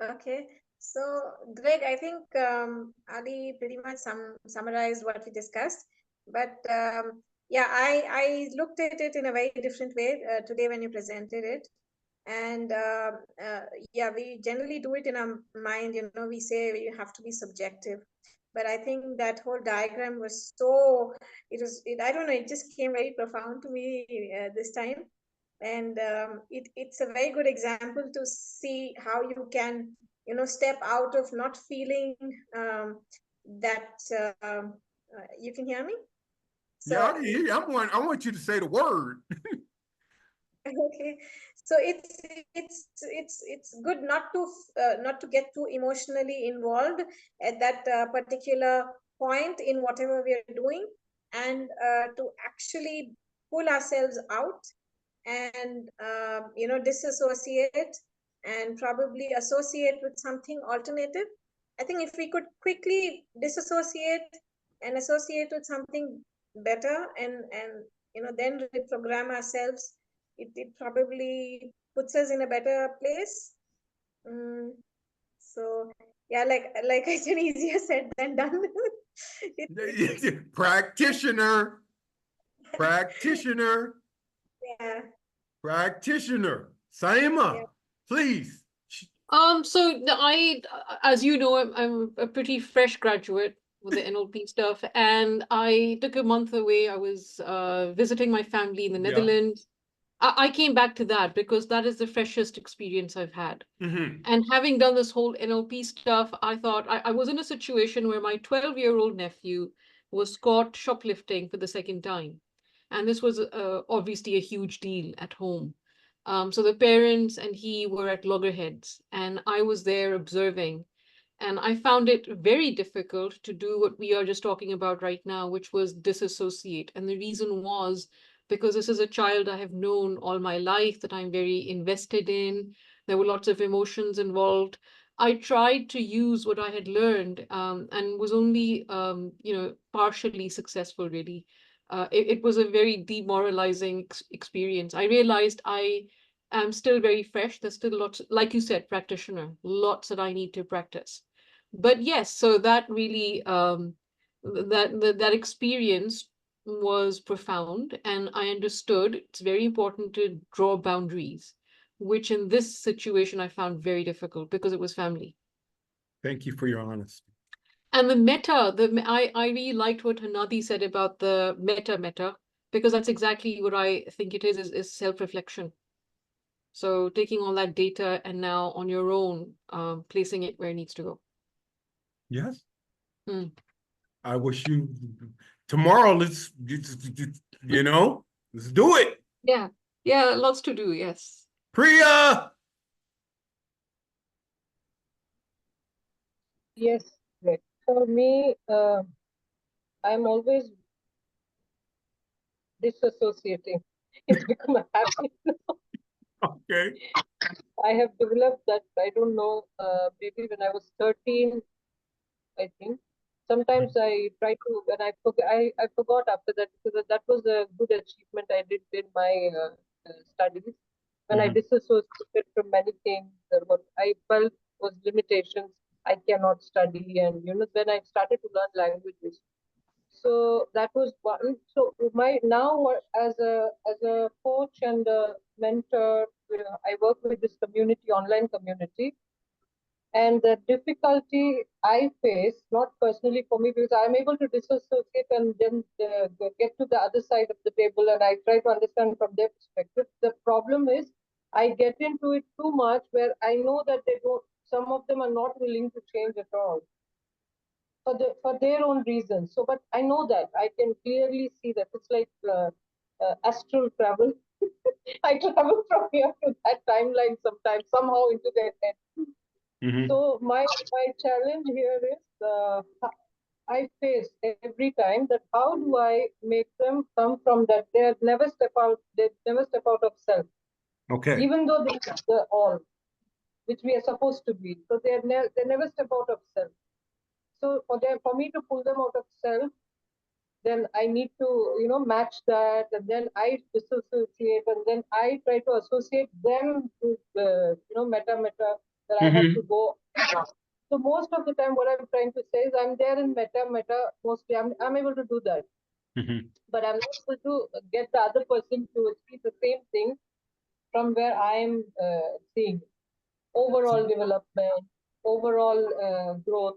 Okay, so Greg, I think Ali pretty much summarized what we discussed, but Yeah, I looked at it in a very different way today when you presented it. And yeah, we generally do it in our mind, we say we have to be subjective. But I think that whole diagram was so, I don't know, it just came very profound to me this time. And it's a very good example to see how you can, step out of not feeling that, you can hear me? Yeah, I So can hear you. I want you to say the word. okay, so it's good not to get too emotionally involved at that particular point in whatever we are doing, and to actually pull ourselves out and disassociate and probably associate with something alternative. I think if we could quickly disassociate and associate with something better, and then reprogram ourselves, it probably puts us in a better place. Mm, so yeah, like I said, easier said than done. Practitioner, practitioner, Yeah. practitioner. Yeah. Saima, please. So as you know, I'm a pretty fresh graduate with the NLP stuff, and I took a month away. I was visiting my family in the Yeah. Netherlands. I came back to that because that is the freshest experience I've had. Mm-hmm. And having done this whole NLP stuff, I thought I was in a situation where my 12-year-old nephew was caught shoplifting for the second time. And this was obviously a huge deal at home. So the parents and he were at loggerheads, and I was there observing. And I found it very difficult to do what we are just talking about right now, which was disassociate. And the reason was because this is a child I have known all my life, that I'm very invested in. There were lots of emotions involved. I tried to use what I had learned, and was only, partially successful, really. It was a very demoralizing experience. I realized I am still very fresh. There's still lots, like you said, practitioner, lots that I need to practice. But yes, so that really, that experience was profound, and I understood it's very important to draw boundaries, which in this situation I found very difficult because it was family. Thank you for your honesty. And the meta, I really liked what Hanadi said about the meta, because that's exactly what I think it is self-reflection. So taking all that data and now on your own, placing it where it needs to go. Yes. Mm. I wish you tomorrow. Let's let's do it. Yeah, lots to do. Yes. Priya. Yes, right. For me, I'm always disassociating. It's become a habit. Okay. I have developed that. I don't know, maybe when I was 13, I think. Sometimes I try to, and I forgot after that, because that was a good achievement I did in my studies. When I disassociated from many things, what I felt was limitations. I cannot study, and when I started to learn languages. So that was one. So my now as a coach and a mentor, I work with this community, online community. And the difficulty I face, not personally for me, because I'm able to disassociate and then get to the other side of the table, and I try to understand from their perspective. The problem is I get into it too much, where I know that some of them are not willing to change at all for their own reasons. So, but I know that I can clearly see that it's like astral travel. I travel from here to that timeline sometimes, somehow into their head. So my challenge here is I face every time that how do I make them come from that? They never step out. They never step out of self. Okay. Even though they are the all, which we are supposed to be. So they never step out of self. So for me to pull them out of self, then I need to match that, and then I disassociate, and then I try to associate them with meta that I have to go. So most of the time, what I'm trying to say is I'm there in meta mostly. I'm able to do that. but I'm not able to get the other person to achieve the same thing from where I am seeing overall development, overall growth.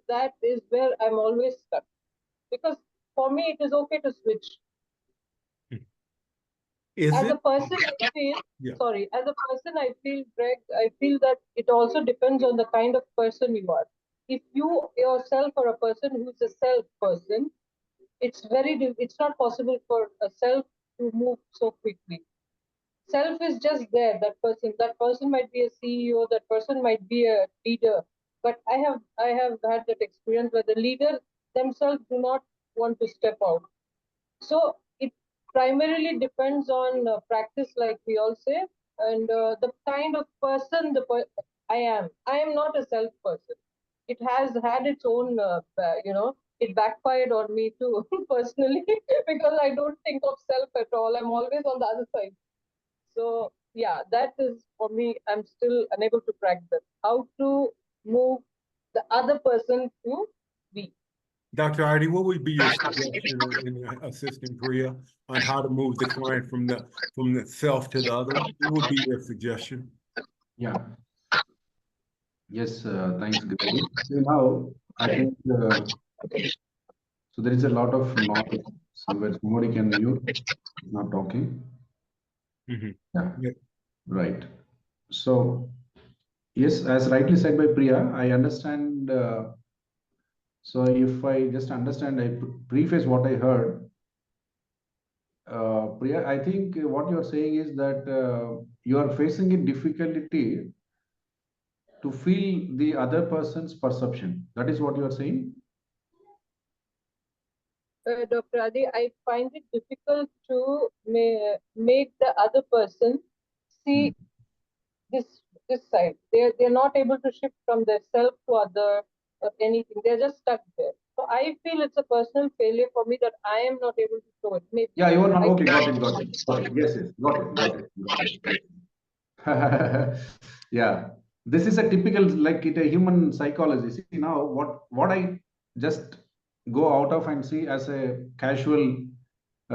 That is where I'm always stuck. Because for me, it is okay to switch. As a person, I feel, as a person, I feel, Greg, I feel that it also depends on the kind of person you are. If you yourself are a person who's a self person, it's not possible for a self to move so quickly. Self is just there. That person might be a CEO. That person might be a leader. But I have had that experience where the leader themselves do not want to step out. So it primarily depends on practice, like we all say, and the kind of person I am. I am not a self person. It has had its own, it backfired on me too, personally, because I don't think of self at all. I'm always on the other side. So yeah, that is for me. I'm still unable to crack that. How to move the other person to be. Dr. Ardi, what would be your suggestion in assisting Priya on how to move the client from the self to the other? What would be your suggestion? Yeah. Yes, thanks, Gregory. So now, I think, so there is a lot of noise. So where somebody can mute, not talking. Yeah, right. So, yes, as rightly said by Priya, I understand. So if I just understand, I preface what I heard. Priya, I think what you're saying is that you are facing a difficulty to feel the other person's perception. That is what you are saying? Dr. Adi, I find it difficult to make the other person see this side. They're not able to shift from their self to other or anything. They're just stuck there. So I feel it's a personal failure for me that I am not able to show it. Maybe yeah, you are not. Okay, got it. Yes, got it. Yeah, this is a typical, like it a human psychology. See now, what I just go out of and see as a casual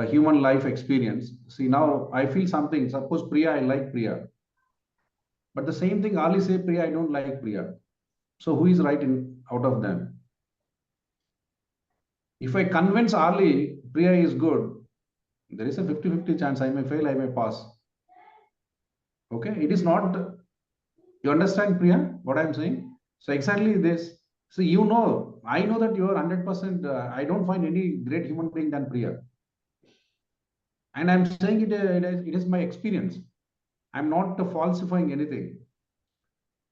human life experience. See now, I feel something. Suppose Priya, I like Priya, but the same thing Ali say Priya, I don't like Priya. So who is right in out of them? If I convince Ali Priya is good, there is a 50-50 chance I may fail, I may pass. Okay, it is not. You understand, Priya, what I'm saying? So exactly this. So I know that you are 100%. I don't find any great human being than Priya, and I'm saying it is my experience. I'm not falsifying anything.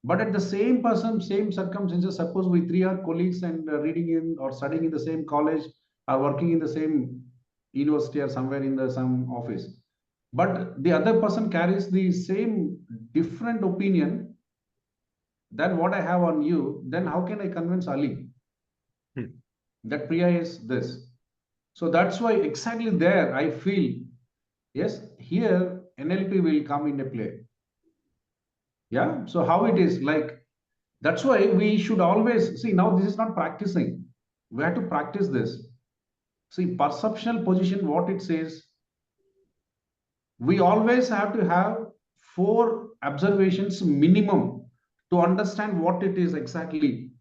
But at the same person, same circumstances, suppose we three are colleagues and reading in or studying in the same college or working in the same university or somewhere in the some office. But the other person carries the same different opinion than what I have on you, then how can I convince Ali that Priya is this? So that's why exactly there I feel, yes, here NLP will come into play. Yeah. So how it is like, that's why we should always see now this is not practicing. We have to practice this. See, perceptual position, what it says, we always have to have 4 observations minimum to understand what it is exactly.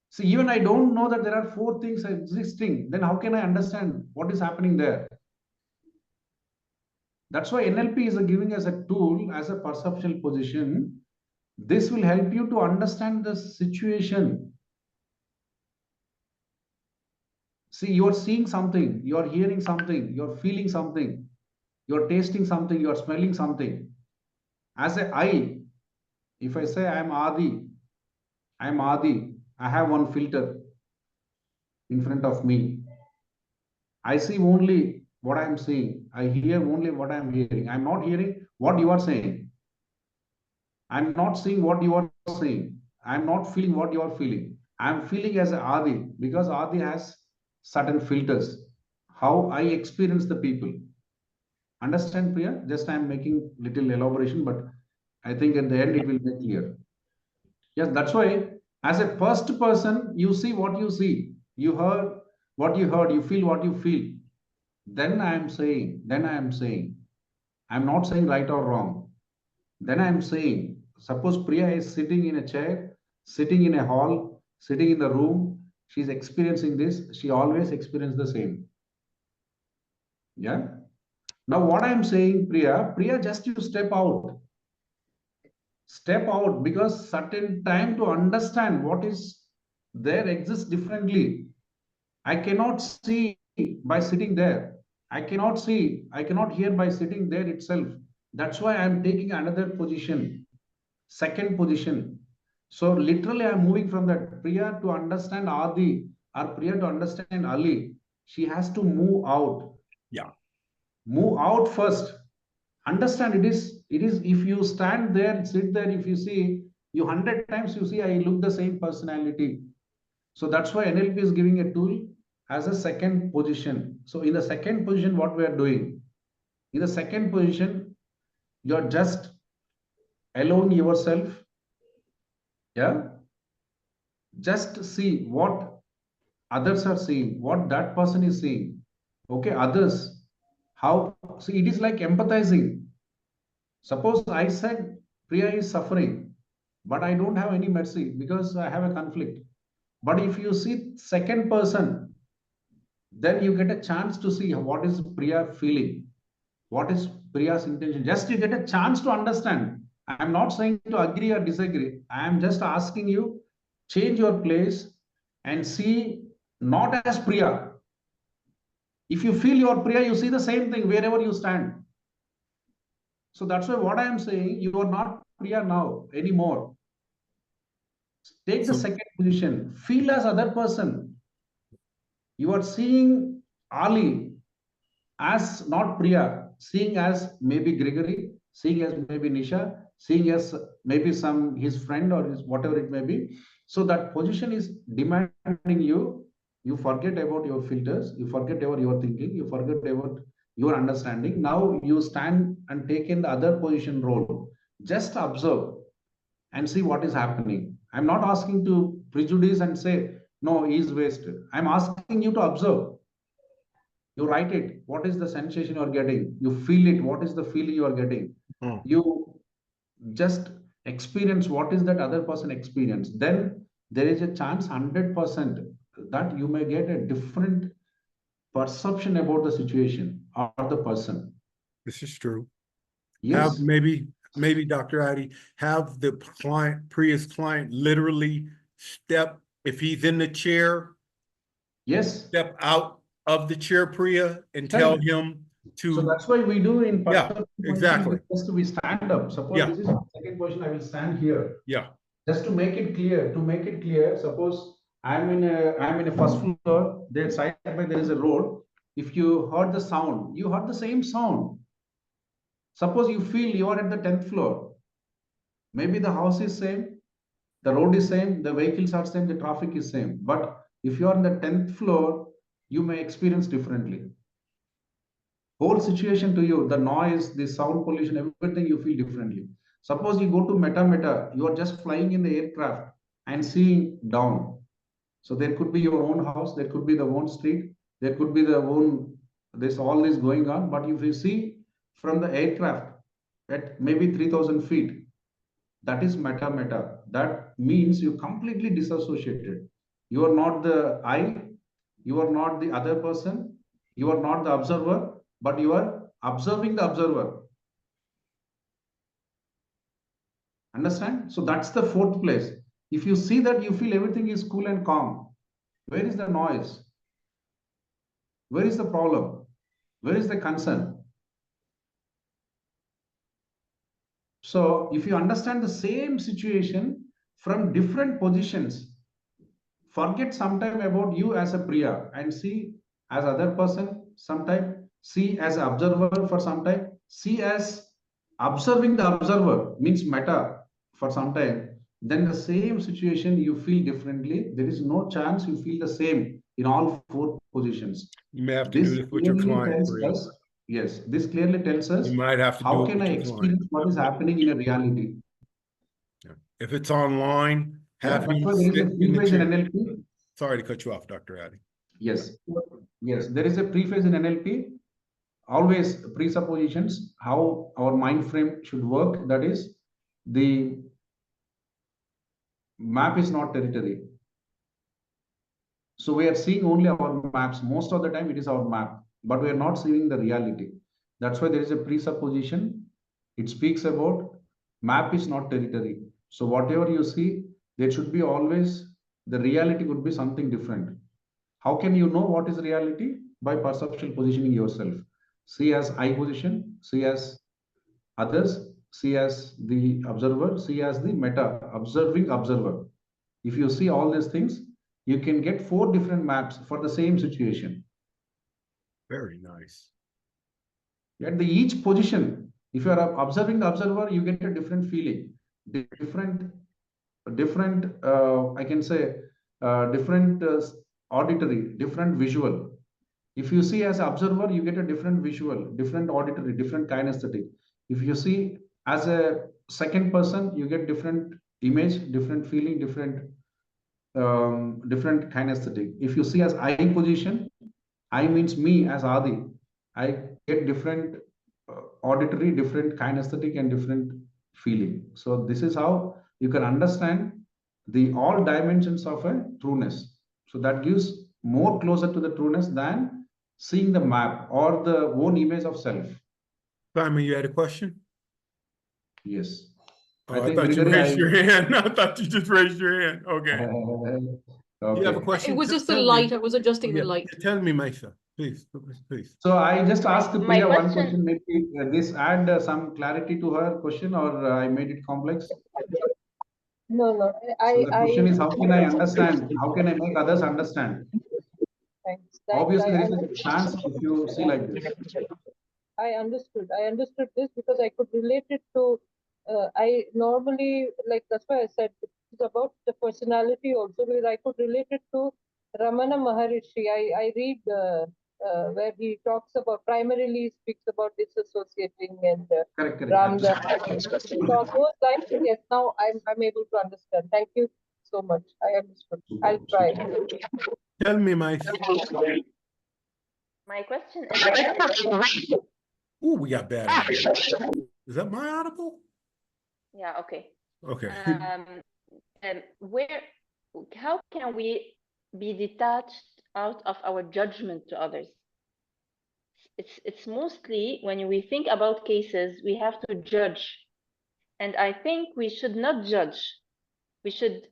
See, even I don't know that there are 4 things existing, then how can I understand what is happening there? That's why NLP is giving us a tool as a perceptual position. This will help you to understand the situation. See, you're seeing something, you're hearing something, you're feeling something, you're tasting something, you're smelling something. As a I, if I say I'm Adi, I have one filter in front of me. I see only what I'm seeing. I hear only what I'm hearing. I'm not hearing what you are saying. I'm not seeing what you are saying. I'm not feeling what you are feeling. I'm feeling as Adi because Adi has certain filters. How I experience the people. Understand, Priya? Just I'm making little elaboration, but I think at the end it will be clear. Yes, that's why as a first person, you see what you see. You heard what you heard, you feel what you feel. Then I am saying, I'm not saying right or wrong. Then I am saying, suppose Priya is sitting in a chair, sitting in a hall, sitting in the room, she's experiencing this, she always experiences the same. Yeah. Now what I am saying, Priya, just you step out. Step out, because certain time to understand what is there exists differently. I cannot see by sitting there. I cannot hear by sitting there itself. That's why I'm taking another position, second position. So literally I'm moving from that Priya to understand Adi or Priya to understand Ali. She has to move out. Yeah. Move out first. Understand it is if you stand there, sit there, if you see you 100 times, you see I look the same personality. So that's why NLP is giving a tool as a second position. So in the second position, what we are doing, in the second position, you're just allowing yourself, yeah, just see what others are seeing, what that person is seeing. Okay, others, how, see, it is like empathizing. Suppose I said Priya is suffering, but I don't have any mercy because I have a conflict. But if you see second person, then you get a chance to see what is Priya feeling, what is Priya's intention. Just you get a chance to understand. I am not saying to agree or disagree. I am just asking you, change your place and see not as Priya. If you feel your Priya, you see the same thing wherever you stand. So that's why what I am saying, you are not Priya now anymore. Take the second position, feel as other person. You are seeing Ali as not Priya, seeing as maybe Gregory, seeing as maybe Nisha, seeing as maybe some his friend or his whatever it may be. So that position is demanding you. You forget about your filters, you forget about your thinking, you forget about your understanding. Now you stand and take in the other position role. Just observe and see what is happening. I'm not asking to prejudice and say, no, he's wasted. I'm asking you to observe. You write it. What is the sensation you're getting? You feel it. What is the feeling you are getting? You just experience what is that other person experience. Then there is a chance 100% that you may get a different perception about the situation or the person. This is true. Yes. Have maybe Dr. Adi, have the client, Priya's client, literally step, if he's in the chair, Yes. step out of the chair, Priya, and tell him to. So that's why we do in perceptual exactly. Just we stand up. Suppose this is the second position, I will stand here. Yeah. Just to make it clear, suppose I'm in a first floor, there side by there is a road. If you heard the sound, you heard the same sound. Suppose you feel you are at the 10th floor. Maybe the house is same, the road is same, the vehicles are same, the traffic is same. But if you are on the 10th floor, you may experience differently. Whole situation to you, the noise, the sound pollution, everything you feel differently. Suppose you go to meta, you are just flying in the aircraft and seeing down. So there could be your own house, there could be the own street, there could be the own, there's all this going on. But if you see from the aircraft at maybe 3000 feet, that is meta. That means you completely disassociated. You are not the I, you are not the other person, you are not the observer, but you are observing the observer. Understand? So that's the fourth place. If you see that, you feel everything is cool and calm. Where is the noise? Where is the problem? Where is the concern? So if you understand the same situation from different positions, forget sometime about you as a Priya and see as other person, sometime see as observer for some time, see as observing the observer means meta for some time. Then the same situation you feel differently. There is no chance you feel the same in all four positions. You may have to do this with your client. Yes, this clearly tells us you might have to how do can I experience what is happening in a reality. If it's online, have that's him why there is a sit in the free page in chair. NLP. Sorry to cut you off, Dr. Addy. Yes. Yes. There is a preface in NLP, always presuppositions, how our mind frame should work. That is, the map is not territory. So we are seeing only our maps. Most of the time it is our map, but we are not seeing the reality. That's why there is a presupposition. It speaks about map is not territory. So whatever you see, there should be always, the reality could be something different. How can you know what is reality? By perceptual positioning yourself. See as I position, see as others, see as the observer, see as the meta, observing observer. If you see all these things, you can get 4 different maps for the same situation. Very nice. At the each position, if you are observing the observer, you get a different feeling, different, I can say, different auditory, different visual. If you see as observer, you get a different visual, different auditory, different kinesthetic. If you see as a second person, you get different image, different feeling, different kinesthetic. If you see as I position, I means me as Adi. I get different auditory, different kinesthetic, and different feeling. So this is how you can understand the all dimensions of a trueness. So that gives more closer to the trueness than seeing the map or the own image of self. Simon, you had a question? Yes. Oh, I thought you raised your hand. I thought you just raised your hand. Okay. Okay. You have a question? It was just the Tell me. light. I was adjusting the Yeah, light. tell me, Maisa, please, please. So I just asked My Priya one question- question. Maybe this add some clarity to her question, or I made it complex. No, So the question is, how can I understand? How can I make others understand? Thanks. Obviously, there is a chance if you see like this. I understood. I understood this because I could relate it to. I normally, like, that's why I said it's about the personality also, because I could relate it to Ramana Maharishi. I read where he talks about, primarily speaks about disassociating and Correct. Ramdas. So those lines, yes, now I'm able to understand. Thank you so much. I understood. I'll try. Tell me, Maisa. My question is, Ooh, we got bad audio. Is that my audible? yeah, okay. Okay. How can we be detached out of our judgment to others? It's mostly when we think about cases, we have to judge. And I think we should not judge. We should,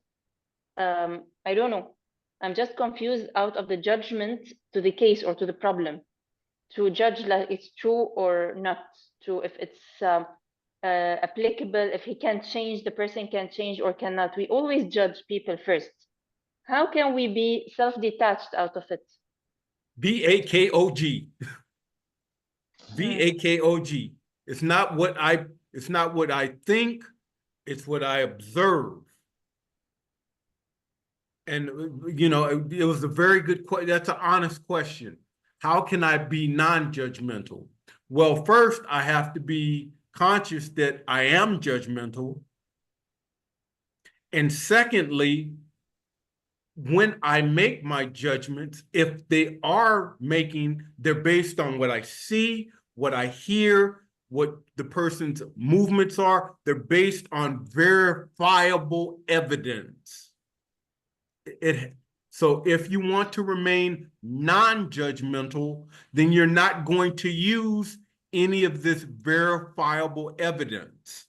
I don't know. I'm just confused out of the judgment to the case or to the problem. To judge like it's true or not, to if it's applicable, if he can change, the person can change or cannot. We always judge people first. How can we be self-detached out of it? VAKOG. VAKOG. It's not what I think, it's what I observe. And it was a very good question. That's an honest question. How can I be non-judgmental? Well, first, I have to be conscious that I am judgmental. And secondly, when I make my judgments, if they're based on what I see, what I hear, what the person's movements are, they're based on verifiable evidence. So if you want to remain non-judgmental, then you're not going to use any of this verifiable evidence.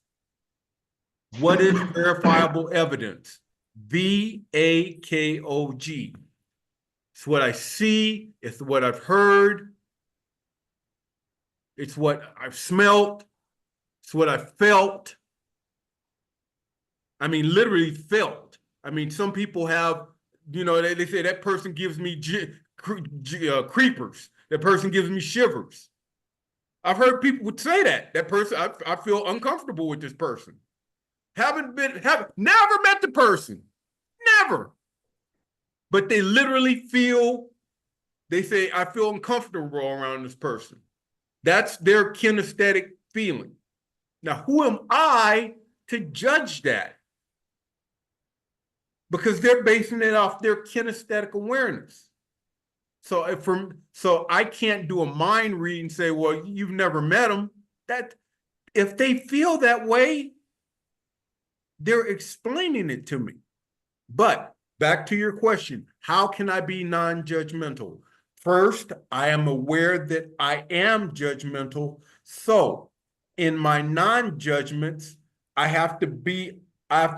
What is verifiable evidence? VAKOG. It's what I see, it's what I've heard, it's what I've smelt, it's what I felt. I mean, literally felt. I mean, some people have, they say that person gives me creepers. That person gives me shivers. I've heard people would say that person, I feel uncomfortable with this person. Never met the person, never. But they literally they say, I feel uncomfortable around this person. That's their kinesthetic feeling. Now, who am I to judge that? because they're basing it off their kinesthetic awareness. So so I can't do a mind read and say, well, you've never met them. That if they feel that way, they're explaining it to me. But back to your question, how can I be non-judgmental? First, I am aware that I am judgmental. So in my non-judgments, I have to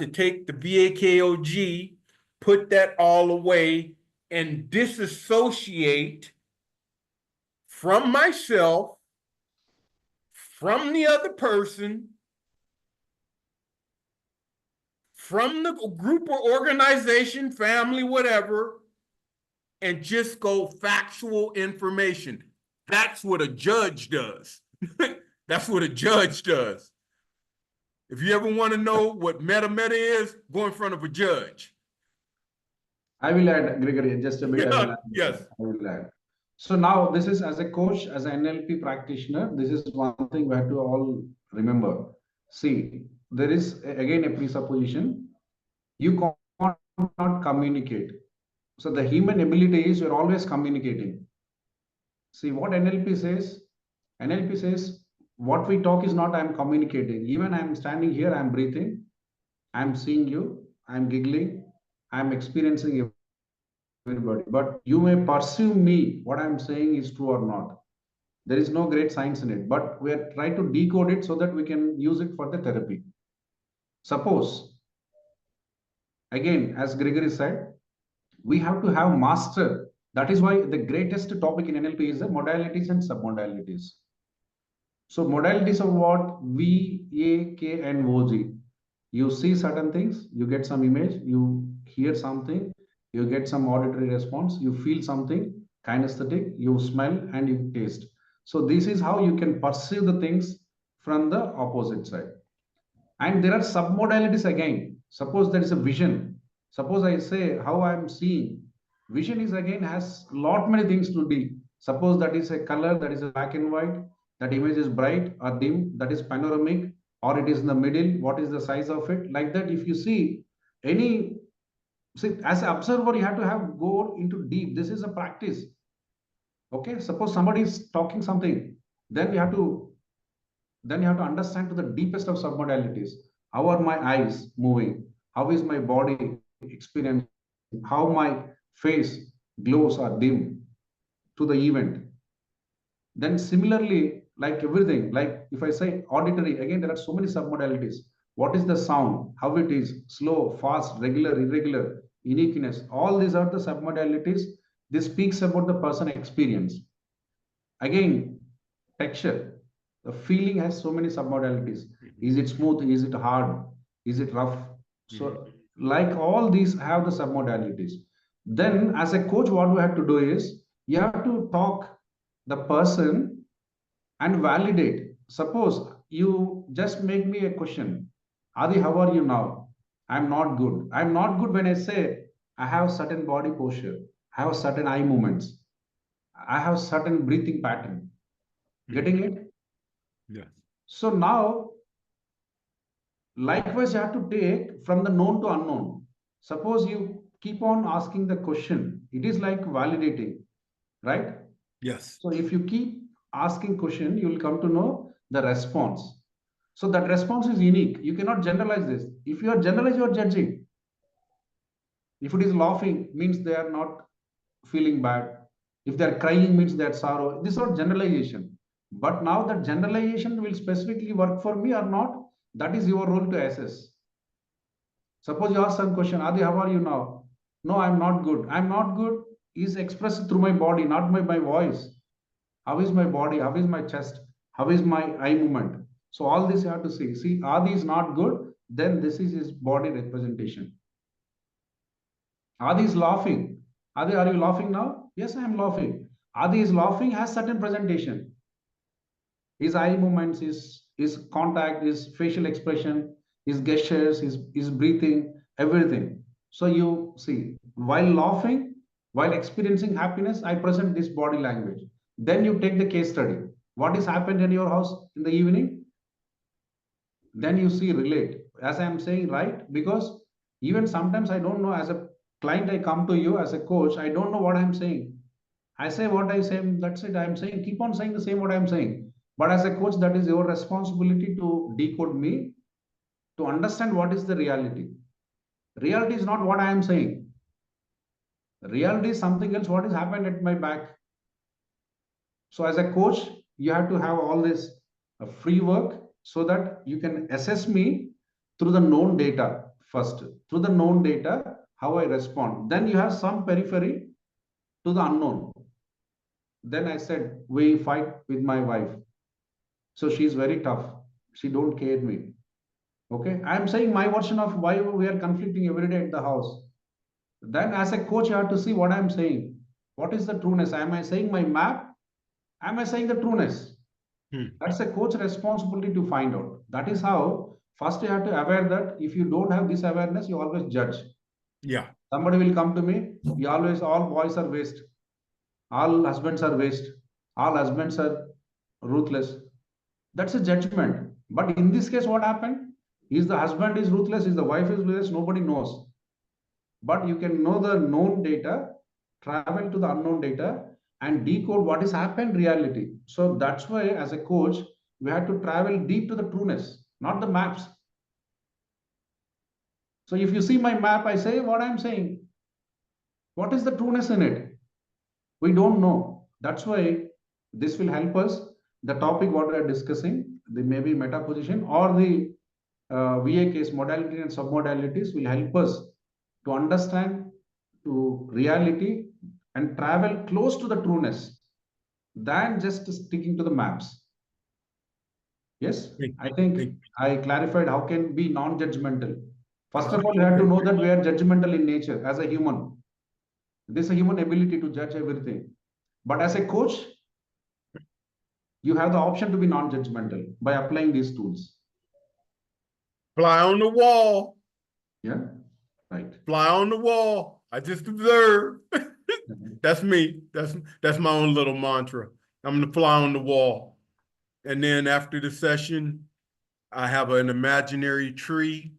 take the VAKOG, put that all away, and disassociate from myself, from the other person, from the group or organization, family, whatever, and just go factual information. That's what a judge does. That's what a judge does. If you ever want to know what meta is, go in front of a judge. I will add, Gregory, just a bit. I will add. Yes. I will add. So now this is, as a coach, as an NLP practitioner, this is one thing we have to all remember. See, there is again a presupposition. You cannot communicate. So the human ability is you're always communicating. See what NLP says? NLP says what we talk is not I'm communicating. Even I'm standing here, I'm breathing, I'm seeing you, I'm giggling, I'm experiencing everybody. But you may perceive me, what I'm saying is true or not. There is no great science in it, but we are trying to decode it so that we can use it for the therapy. Suppose, again, as Gregory said, we have to have master. That is why the greatest topic in NLP is the modalities and submodalities. So modalities are what? V, A, K, and OG. You see certain things, you get some image, you hear something, you get some auditory response, you feel something, kinesthetic, you smell and you taste. So this is how you can perceive the things from the opposite side. And there are submodalities again. Suppose there is a vision. Suppose I say how I am seeing. Vision is again has lot many things to do. Suppose that is a color, that is a black and white, that image is bright or dim, that is panoramic, or it is in the middle, what is the size of it? Like that, if you see any, see, as an observer, you have to have go into deep. This is a practice. Okay, suppose somebody is talking something, then you have to understand to the deepest of submodalities. How are my eyes moving? How is my body experiencing? How my face glows or dim to the event. Then similarly, like everything, like if I say auditory, again, there are so many submodalities. What is the sound? How it is? Slow, fast, regular, irregular, uniqueness. All these are the submodalities. This speaks about the person experience. Again, texture. The feeling has so many submodalities. Is it smooth? Is it hard? Is it rough? So like all these have the submodalities. Then as a coach, what we have to do is you have to talk the person and validate. Suppose you just make me a question. Adi, how are you now? I'm not good. I'm not good when I say I have certain body posture. I have certain eye movements. I have certain breathing pattern. Getting it? Yes. So now, likewise, you have to take from the known to unknown. Suppose you keep on asking the question, it is like validating, right? Yes. So if you keep asking question, you will come to know the response. So that response is unique. You cannot generalize this. If you are generalizing, you are judging. If it is laughing, means they are not feeling bad. If they are crying, means they are sorrow. This is not generalization. But now that generalization will specifically work for me or not, that is your role to assess. Suppose you ask some question, Adi, how are you now? No, I'm not good. I'm not good is expressed through my body, not my voice. How is my body? How is my chest? How is my eye movement? So all this you have to see. See, Adi is not good, then this is his body representation. Adi is laughing. Adi, are you laughing now? Yes, I am laughing. Adi is laughing, has certain presentation. His eye movements, his contact, his facial expression, his gestures, his breathing, everything. So you see, while laughing, while experiencing happiness, I present this body language. Then you take the case study. What is happened in your house in the evening? Then you see relate. As I am saying, right? Because Even sometimes I don't know, as a client, I come to you as a coach, I don't know what I'm saying. I say what I say, that's it. I'm saying, keep on saying the same what I'm saying. But as a coach, that is your responsibility to decode me, to understand what is the reality. Reality is not what I am saying. Reality is something else, what has happened at my back. So as a coach, you have to have all this free work so that you can assess me through the known data first. Through the known data, how I respond. Then you have some periphery to the unknown. Then I said, we fight with my wife. So she's very tough. She don't care me. Okay. I'm saying my version of why we are conflicting every day at the house. Then as a coach, you have to see what I'm saying. What is the trueness? Am I saying my map? Am I saying the trueness? That's a coach responsibility to find out. That is how first you have to aware that if you don't have this awareness, you always judge. Yeah. Somebody will come to me, you always, all boys are waste. All husbands are waste. All husbands are ruthless. That's a judgment. But in this case, what happened? Is the husband is ruthless? Is the wife is ruthless? Nobody knows. But you can know the known data, travel to the unknown data, and decode what has happened reality. So that's why, as a coach, we have to travel deep to the trueness, not the maps. So if you see my map, I say what I'm saying. What is the trueness in it? We don't know. That's why this will help us. The topic what we are discussing, the maybe meta position or the VA case modality and submodalities will help us to understand to reality and travel close to the trueness than just sticking to the maps. Yes, I think I clarified how can be non-judgmental. First of all, you have to know that we are judgmental in nature as a human. This is a human ability to judge everything. But as a coach, you have the option to be non-judgmental by applying these tools. Fly on the wall. Yeah, right. Fly on the wall. I just observe. That's me. That's my own little mantra. I'm gonna fly on the wall. And then after the session, I have an imaginary tree.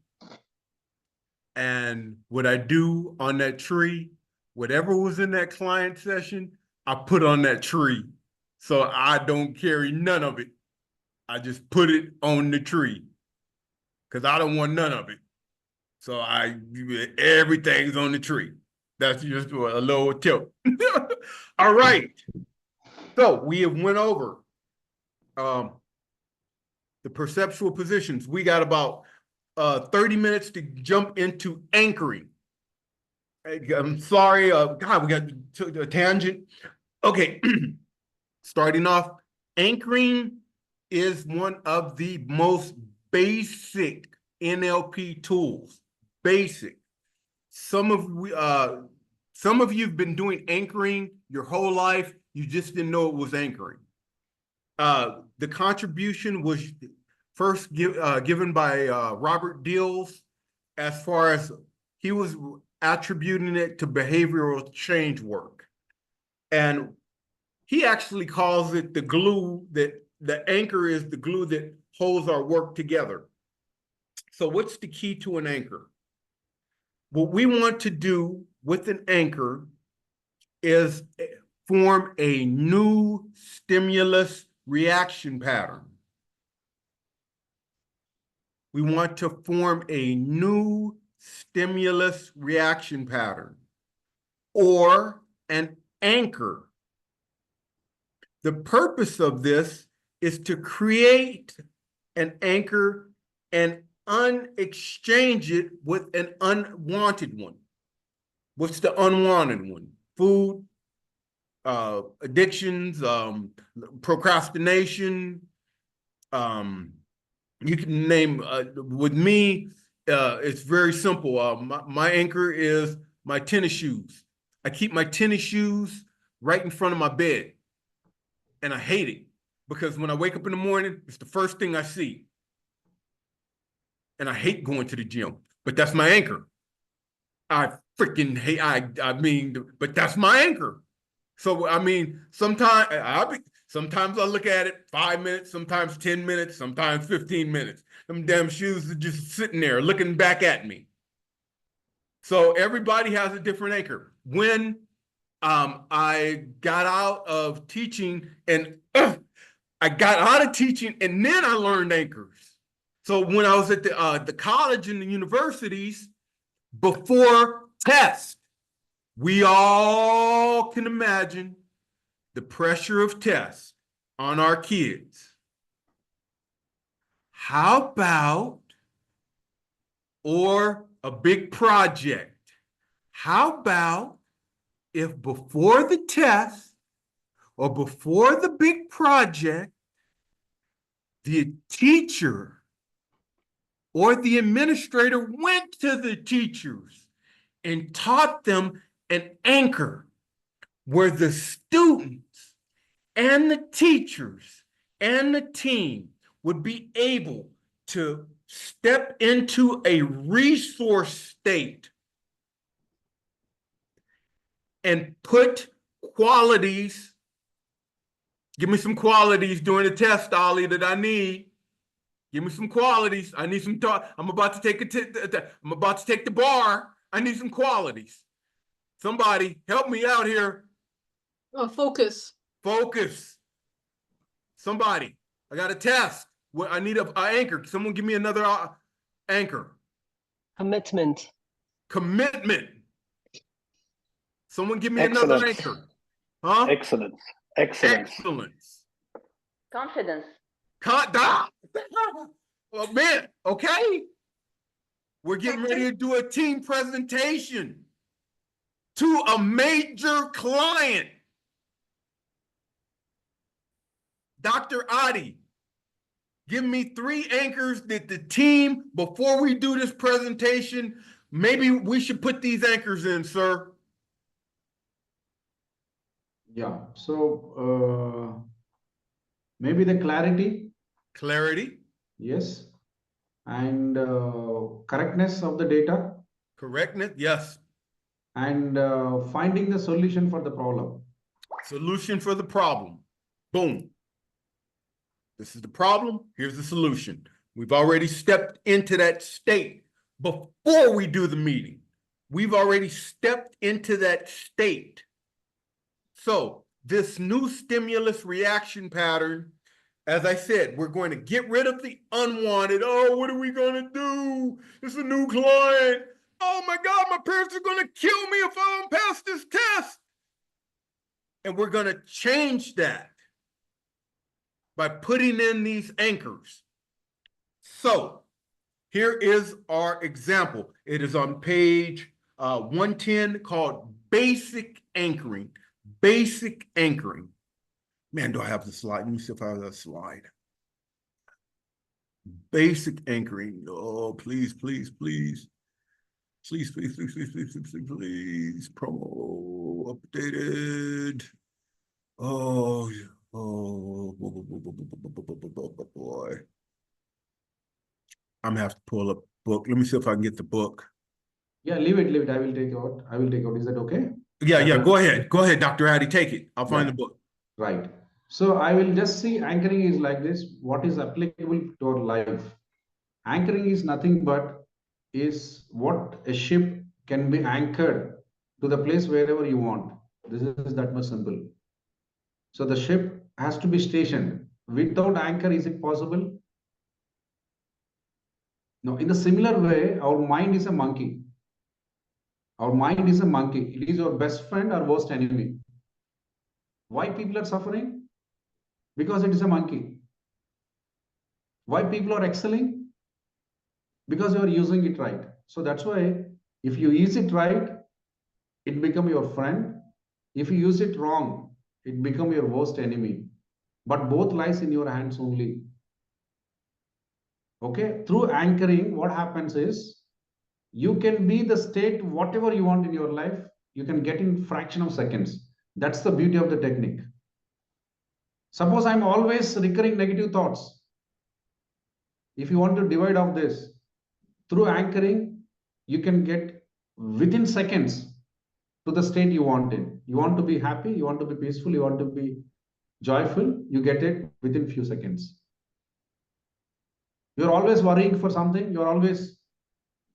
And what I do on that tree, whatever was in that client session, I put on that tree. So I don't carry none of it. I just put it on the tree because I don't want none of it. So everything's on the tree. That's just a little tip. All right. So we have went over the perceptual positions. We got about 30 minutes to jump into anchoring. I'm sorry, God, we got to a tangent. Okay, starting off, anchoring is one of the most basic NLP tools. Basic. Some of you've been doing anchoring your whole life. You just didn't know it was anchoring. The contribution was first given by Robert Dills, as far as he was attributing it to behavioral change work. And he actually calls it the glue, that the anchor is the glue that holds our work together. So what's the key to an anchor? What we want to do with an anchor is form a new stimulus reaction pattern. We want to form a new stimulus reaction pattern or an anchor. The purpose of this is to create an anchor and unexchange it with an unwanted one. What's the unwanted one? Food, addictions, procrastination. You can name, with me, it's very simple. My anchor is my tennis shoes. I keep my tennis shoes right in front of my bed. And I hate it because when I wake up in the morning, it's the first thing I see. And I hate going to the gym, but that's my anchor. I freaking hate, but that's my anchor. So, I mean, sometimes I look at it 5 minutes, sometimes 10 minutes, sometimes 15 minutes. Them damn shoes are just sitting there looking back at me. So everybody has a different anchor. When I got out of teaching and I got out of teaching and then I learned anchors. So when I was at the college and the universities, before test, we all can imagine the pressure of tests on our kids. How about, or a big project, how about if before the test or before the big project, the teacher or the administrator went to the teachers and taught them an anchor where the students and the teachers and the team would be able to step into a resource state and put qualities. Give me some qualities during the test, Ollie, that I need. Give me some qualities. I need some. I'm about to take I'm about to take the bar. I need some qualities. Somebody help me out here. Focus. Focus. Somebody. I got a test. I need an anchor. Someone give me another anchor. Commitment. Commitment. Someone give me Excellence. another anchor. Huh? Excellence. Excellence. Excellence. Confidence. Well, man, okay. We're getting ready to do a team presentation to a major client. Dr. Adi, give me 3 anchors that the team, before we do this presentation, maybe we should put these anchors in, sir. Yeah. So maybe the clarity. Clarity. Yes. And correctness of the data. Correctness, yes. And finding the solution for the problem. Solution for the problem. Boom. This is the problem. Here's the solution. We've already stepped into that state before we do the meeting. We've already stepped into that state. So this new stimulus reaction pattern, as I said, we're going to get rid of the unwanted. Oh, what are we going to do? It's a new client. Oh my God, my parents are going to kill me if I don't pass this test. And we're going to change that by putting in these anchors. So here is our example. It is on page 110 called Basic Anchoring. Basic Anchoring. Man, do I have the slide? Let me see if I have that slide. Basic Anchoring. Oh, please, please, please. Please, please, please, please, please, please, please, please. Promo updated. Oh, boy. I'm gonna have to pull up book. Let me see if I can get the book. Yeah, leave it, leave it. I will take out. I will take out. Is that okay? Yeah, go ahead. Go ahead, Dr. Addy, take it. I'll find the book. Right. So I will just see anchoring is like this. What is applicable to our life? Anchoring is nothing but is what a ship can be anchored to the place wherever you want. This is that much simple. So the ship has to be stationed. Without anchor, is it possible? No. In the similar way, our mind is a monkey. Our mind is a monkey. It is your best friend or worst enemy. Why people are suffering? Because it is a monkey. Why people are excelling? Because you are using it right. So that's why if you use it right, it becomes your friend. If you use it wrong, it becomes your worst enemy. But both lies in your hands only. Okay, through anchoring, what happens is you can be the state whatever you want in your life. You can get in fraction of seconds. That's the beauty of the technique. Suppose I'm always recurring negative thoughts. If you want to divide off this, through anchoring, you can get within seconds to the state you want in. You want to be happy, you want to be peaceful, you want to be joyful, you get it within few seconds. You're always worrying for something, you're always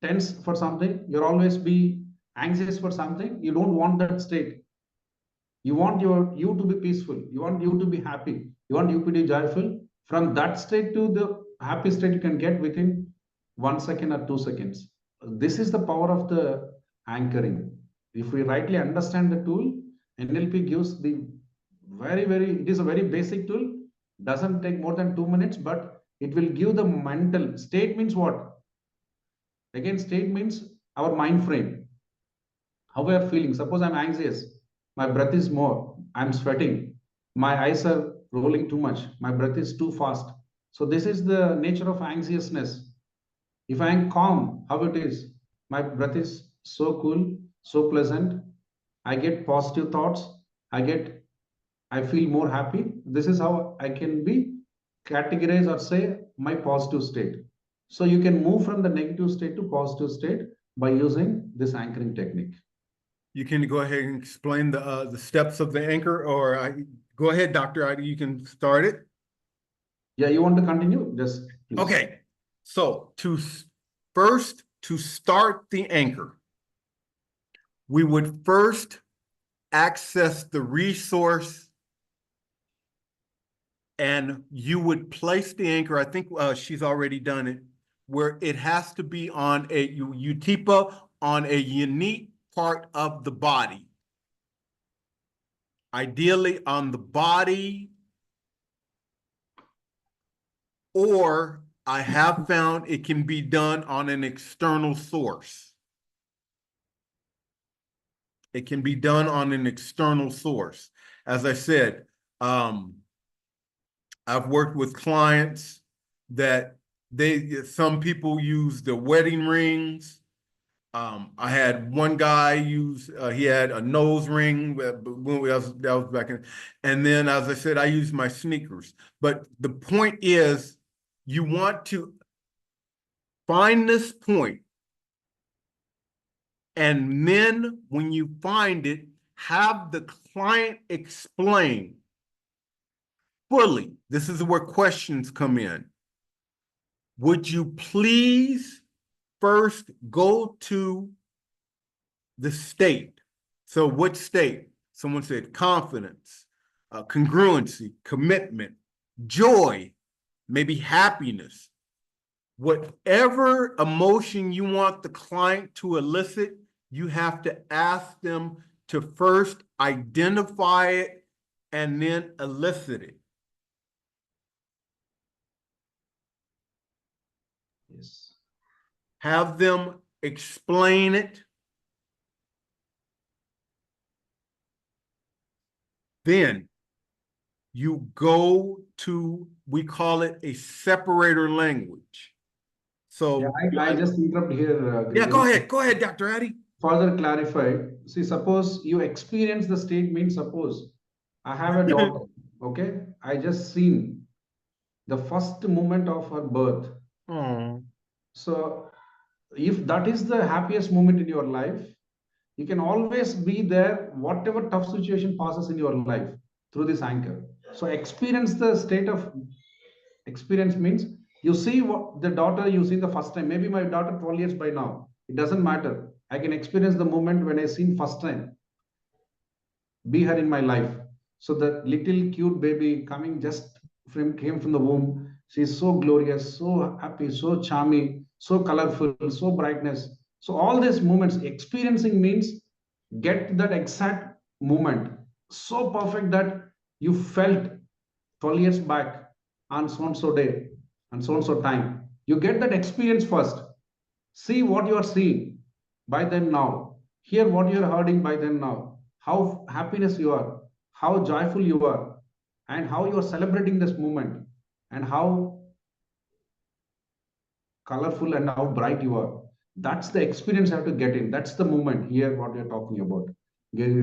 tense for something, you're always be anxious for something, you don't want that state. You want you to be peaceful. You want you to be happy. You want you to be joyful. From that state to the happy state, you can get within 1 second or 2 seconds. This is the power of the anchoring. If we rightly understand the tool, NLP gives the it is a very basic tool. Doesn't take more than 2 minutes, but it will give the mental state. Means what? Again, state means our mind frame. How we are feeling. Suppose I'm anxious, my breath is more, I'm sweating, my eyes are rolling too much, my breath is too fast. So this is the nature of anxiousness. If I am calm, how it is? My breath is so cool, so pleasant. I get positive thoughts. I feel more happy. This is how I can be categorize or say my positive state. So you can move from the negative state to positive state by using this anchoring technique. You can go ahead and explain the steps of the anchor, or go ahead, Dr. You can start it. Yeah, you want to continue? Just please. Okay. So to start the anchor, we would first access the resource, and you would place the anchor. I think she's already done it, where it has to be on a UTIPA on a unique part of the body. Ideally on the body, or I have found it can be done on an external source. It can be done on an external source. As I said, I've worked with clients that some people use the wedding rings. I had one guy use, he had a nose ring, that was back in, and then as I said, I use my sneakers. But the point is, you want to find this point, and then when you find it, have the client explain fully. This is where questions come in. Would you please first go to the state? So what state? Someone said confidence, congruency, commitment, joy, maybe happiness. Whatever emotion you want the client to elicit, you have to ask them to first identify it and then elicit it. Yes. Have them explain it. Then you go to, we call it a separator language. So yeah, I just interrupt here. yeah, go ahead, Dr. Addy. Further clarify. See, suppose you experience the state means, suppose I have a daughter, okay? I just seen the first moment of her birth. Oh. So if that is the happiest moment in your life, you can always be there, whatever tough situation passes in your life through this anchor. So experience the state of experience means you see what the daughter you see the first time. Maybe my daughter 12 years by now. It doesn't matter. I can experience the moment when I seen first time. Be her in my life. So the little cute baby coming just came from the womb. She's so glorious, so happy, so charming, so colorful, so brightness. So all these moments, experiencing means get that exact moment so perfect that you felt 12 years back on so and so day and so and so time. You get that experience first. See what you are seeing by then now. Hear what you are hearing by then now. How happiness you are, how joyful you are, and how you are celebrating this moment, and how colorful and how bright you are. That's the experience you have to get in. That's the moment here, what we are talking about.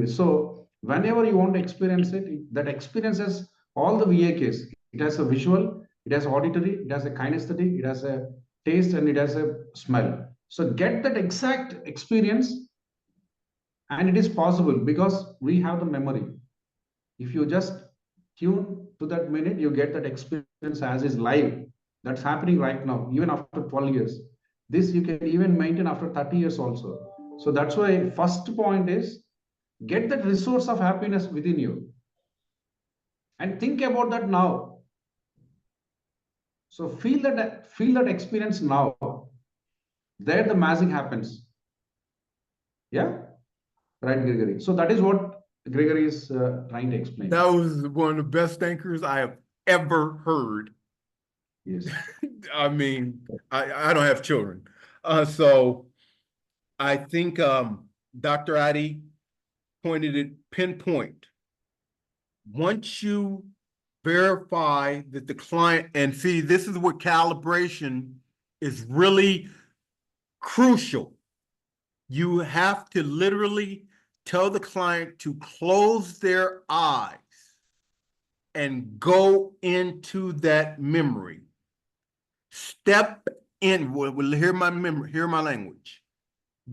So whenever you want to experience it, that experience has all the VAKs. It has a visual, it has auditory, it has a kinesthetic, it has a taste, and it has a smell. So get that exact experience, and it is possible because we have the memory. If you just tune to that minute, you get that experience as is live. That's happening right now, even after 12 years. This you can even maintain after 30 years also. So that's why first point is get that resource of happiness within you and think about that now. So feel that experience now. There the magic happens. Yeah, right, Gregory. So that is what Gregory is trying to explain. That was one of the best anchors I have ever heard. Yes. I mean, I don't have children. So I think Dr. Addy pointed it pinpoint. Once you verify that the client, and see, this is where calibration is really crucial. You have to literally tell the client to close their eyes and go into that memory. Step in, hear my memory, hear my language.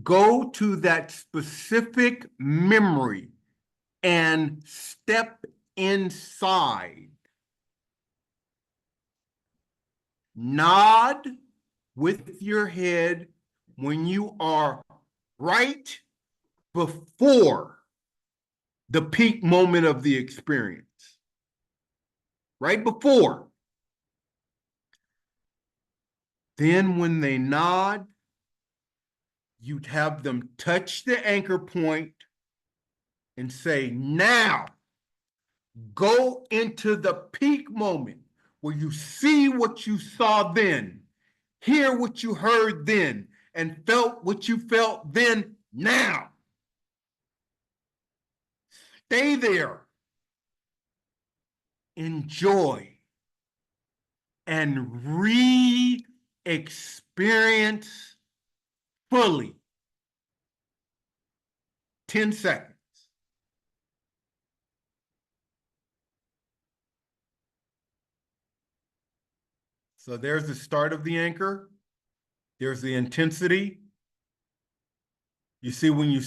Go to that specific memory and step inside. Nod with your head when you are right before the peak moment of the experience. Right before. Then when they nod, you'd have them touch the anchor point and say, now, go into the peak moment where you see what you saw then, hear what you heard then, and felt what you felt then, now. Stay there. Enjoy. And re-experience fully. 10 seconds. So there's the start of the anchor. There's the intensity. You see when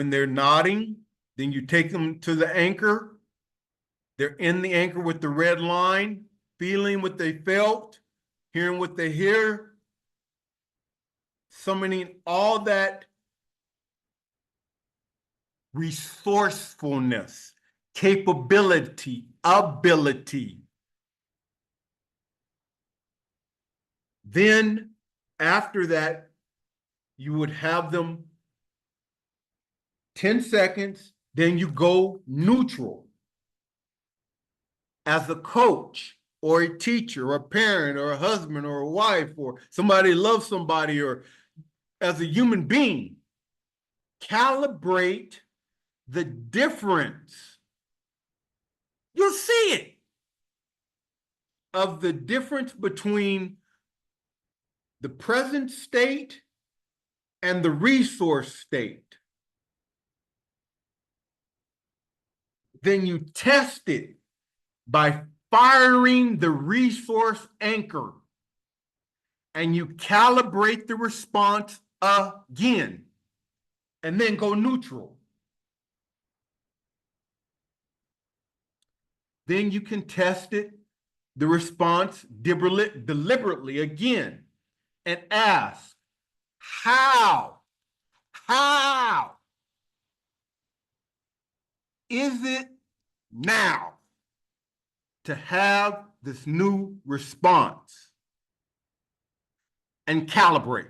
they're nodding, then you take them to the anchor. They're in the anchor with the red line, feeling what they felt, hearing what they hear, summoning all that resourcefulness, capability, ability. Then after that, you would have them 10 seconds, then you go neutral. As a coach or a teacher or a parent or a husband or a wife or somebody loves somebody, or as a human being, calibrate the difference. You'll see it, of the difference between the present state and the resource state. Then you test it by firing the resource anchor, and you calibrate the response again, and then go neutral. Then you can test it, the response deliberately again, and ask, how is it now to have this new response? And calibrate.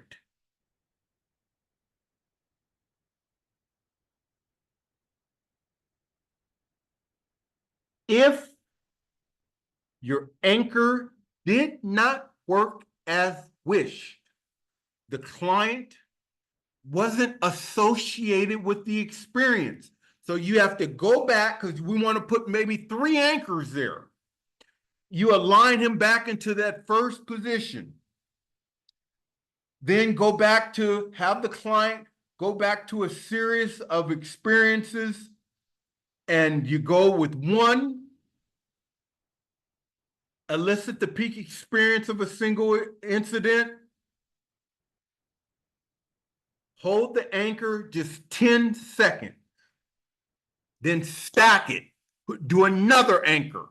If your anchor did not work as wished, the client wasn't associated with the experience. So you have to go back, because we want to put maybe 3 anchors there. You align him back into that first position. Then go back to have the client go back to a series of experiences, and you go with 1, elicit the peak experience of a single incident, hold the anchor just 10 seconds, then stack it, do another anchor,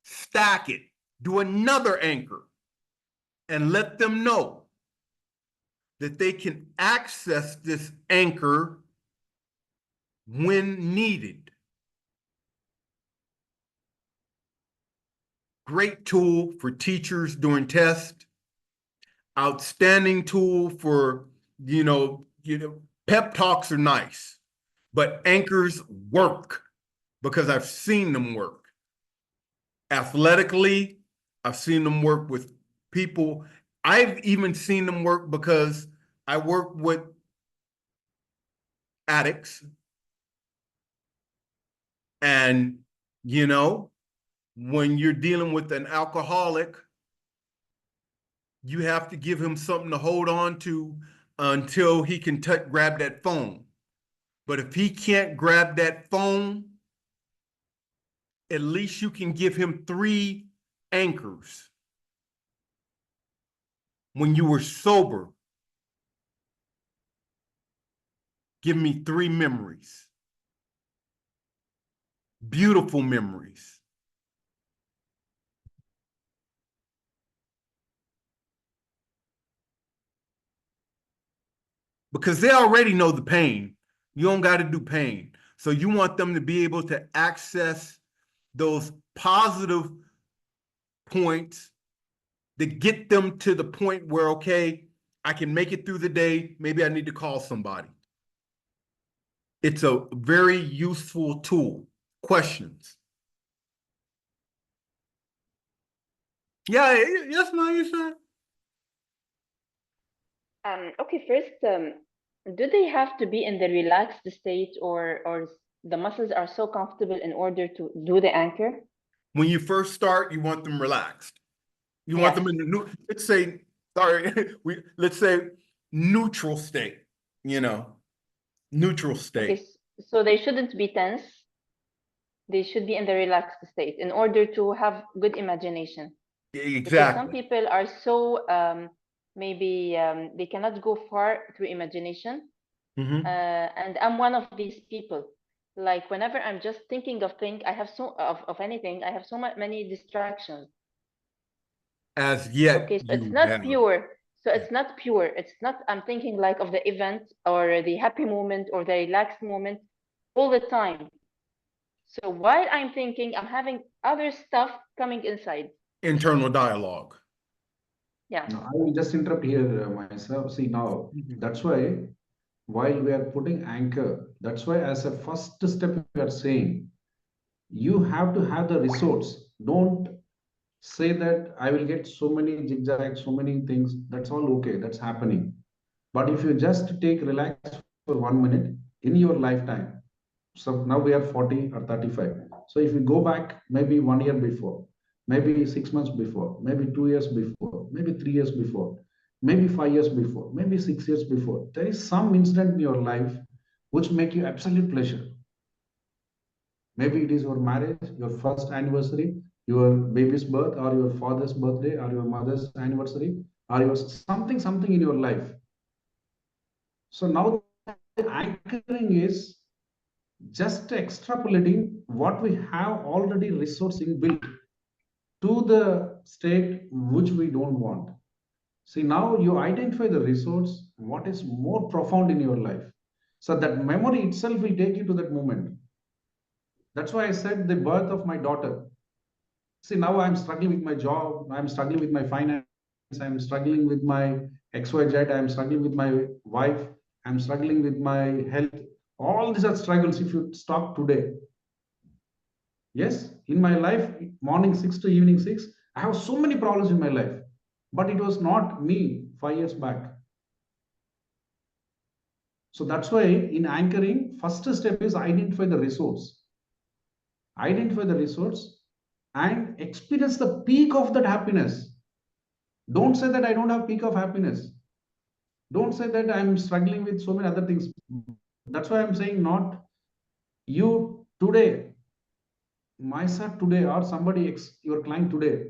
stack it, do another anchor, and let them know that they can access this anchor when needed. Great tool for teachers during tests. Outstanding tool for, pep talks are nice, but anchors work because I've seen them work. Athletically, I've seen them work with people. I've even seen them work because I work with addicts. And, when you're dealing with an alcoholic, you have to give him something to hold on to until he can grab that phone. But if he can't grab that phone, at least you can give him 3 anchors. When you were sober, give me 3 memories. Beautiful memories. Because they already know the pain. You don't got to do pain. So you want them to be able to access those positive points that get them to the point where, okay, I can make it through the day. Maybe I need to call somebody. It's a very useful tool. Questions? Yeah, yes, Maisha. Okay, first, do they have to be in the relaxed state, or the muscles are so comfortable in order to do the anchor? When you first start, you want them relaxed. You want them in the let's say neutral state, neutral state. Okay, so they shouldn't be tense. They should be in the relaxed state in order to have good imagination. Exactly. Because some people are so maybe they cannot go far through imagination. And I'm one of these people. Like whenever I'm just thinking of things, I have of anything, I have so many distractions. As yet, okay, so it's not pure. So it's not pure. It's not, I'm thinking like of the event or the happy moment or the relaxed moment all the time. So while I'm thinking, I'm having other stuff coming inside. Internal dialogue. Yeah. No, I will just interrupt here myself. See now, that's why while we are putting anchor, that's why as a first step we are saying, you have to have the resource. Don't say that I will get so many zigzags, so many things. That's all okay. That's happening. But if you just take relax for 1 minute in your lifetime, so now we are 40 or 35. So if you go back maybe 1 year before, maybe 6 months before, maybe 2 years before, maybe 3 years before, maybe 5 years before, maybe 6 years before, there is some incident in your life which make you absolute pleasure. Maybe it is your marriage, your first anniversary, your baby's birth, or your father's birthday, or your mother's anniversary, or your something in your life. So now the anchoring is just extrapolating what we have already resourcing built to the state which we don't want. See, now you identify the resource, what is more profound in your life. So that memory itself will take you to that moment. That's why I said the birth of my daughter. See, now I'm struggling with my job, I'm struggling with my finance, I'm struggling with my XYZ, I'm struggling with my wife, I'm struggling with my health. All these are struggles if you stop today. Yes, in my life, morning 6 to evening 6, I have so many problems in my life, but it was not me 5 years back. So that's why in anchoring, first step is identify the resource. Identify the resource and experience the peak of that happiness. Don't say that I don't have peak of happiness. Don't say that I'm struggling with so many other things. That's why I'm saying not you today, myself today, or somebody your client today.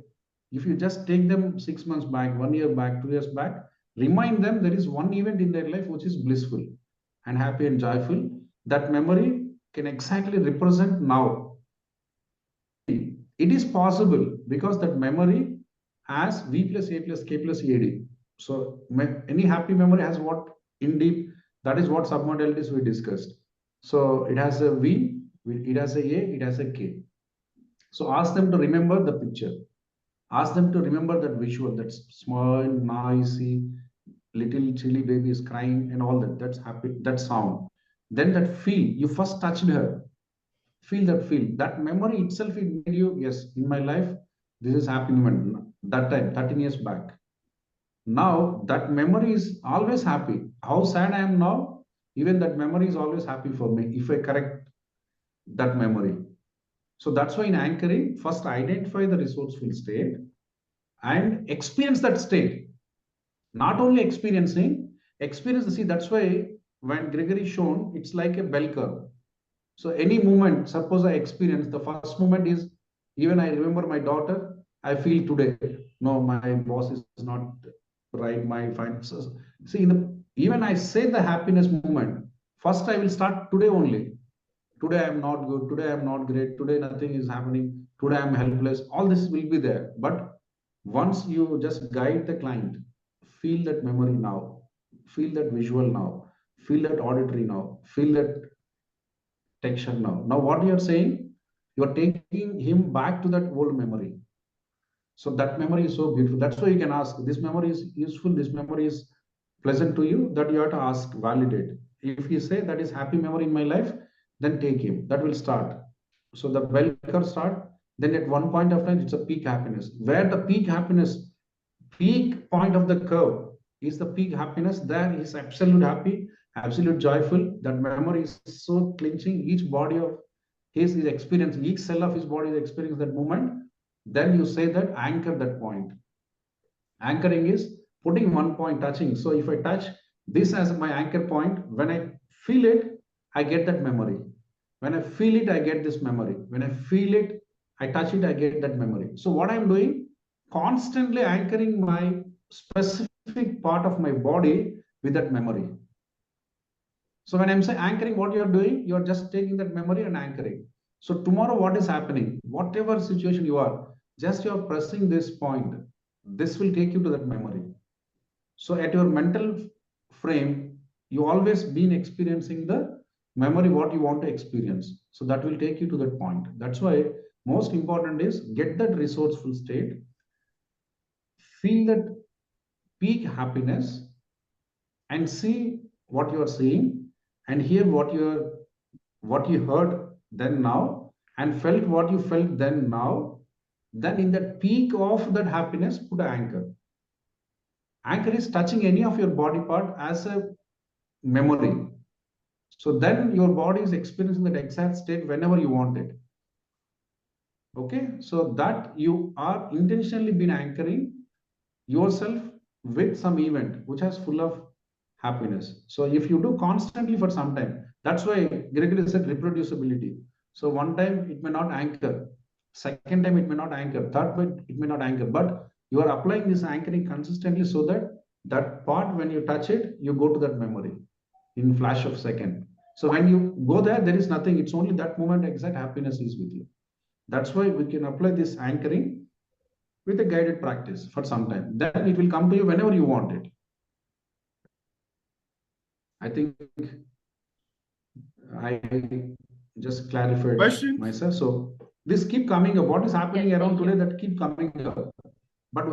If you just take them 6 months back, 1 year back, 2 years back, remind them there is one event in their life which is blissful and happy and joyful. That memory can exactly represent now. It is possible because that memory has V plus A plus K plus ED. So any happy memory has what in deep, that is what submodalities we discussed. So it has a V, it has a A, it has a K. So ask them to remember the picture. Ask them to remember that visual, that small, noisy, little chilly baby is crying and all that. That's happy, that sound. Then that feel, you first touched her. Feel that feel. That memory itself, it made you, yes, in my life, this is happy moment. That time, 13 years back. Now that memory is always happy. How sad I am now, even that memory is always happy for me if I correct that memory. So that's why in anchoring, first identify the resourceful state and experience that state. Not only experiencing, experience. See, that's why when Gregory shown, it's like a bell curve. So any moment, suppose I experience, the first moment is, even I remember my daughter, I feel today, no, my boss is not right, my finances. See, even I say the happiness moment, first I will start today only. Today I am not good, today I am not great, today nothing is happening, today I am helpless. All this will be there. But once you just guide the client, feel that memory now, feel that visual now, feel that auditory now, feel that texture now. Now, what you are saying, you are taking him back to that old memory. So that memory is so beautiful. That's why you can ask, this memory is useful, this memory is pleasant to you, that you have to ask, validate. If you say that is happy memory in my life, then take him. That will start. So the bell curve start. Then at one point of time, it's a peak happiness. Where the peak happiness, peak point of the curve is the peak happiness. There is absolute happy, absolute joyful. That memory is so clinching. Each body of his is experiencing, each cell of his body is experiencing that moment. Then you say that anchor that point. Anchoring is putting one point, touching. So if I touch this as my anchor point, when I feel it, I get that memory. When I feel it, I get this memory. When I feel it, I touch it, I get that memory. So what I'm doing, constantly anchoring my specific part of my body with that memory. So when I'm saying anchoring, what you're doing, you're just taking that memory and anchoring. So tomorrow, what is happening? Whatever situation you are, just you're pressing this point. This will take you to that memory. So at your mental frame, you always been experiencing the memory, what you want to experience. So that will take you to that point. That's why most important is get that resourceful state, feel that peak happiness, and see what you are seeing and hear what you heard then now and felt what you felt then now. Then in that peak of that happiness, put an anchor. Anchor is touching any of your body part as a memory. So then your body is experiencing that exact state whenever you want it. Okay, so that you are intentionally been anchoring yourself with some event which has full of happiness. So if you do constantly for some time, that's why Gregory said reproducibility. So one time it may not anchor, second time it may not anchor, third time it may not anchor, but you are applying this anchoring consistently so that that part, when you touch it, you go to that memory in flash of second. So when you go there, there is nothing. It's only that moment exact happiness is with you. That's why we can apply this anchoring with a guided practice for some time. Then it will come to you whenever you want it. I think I just clarified Questions? myself. So this keep coming up. What is happening Yes, around thank today you. that keep coming up? But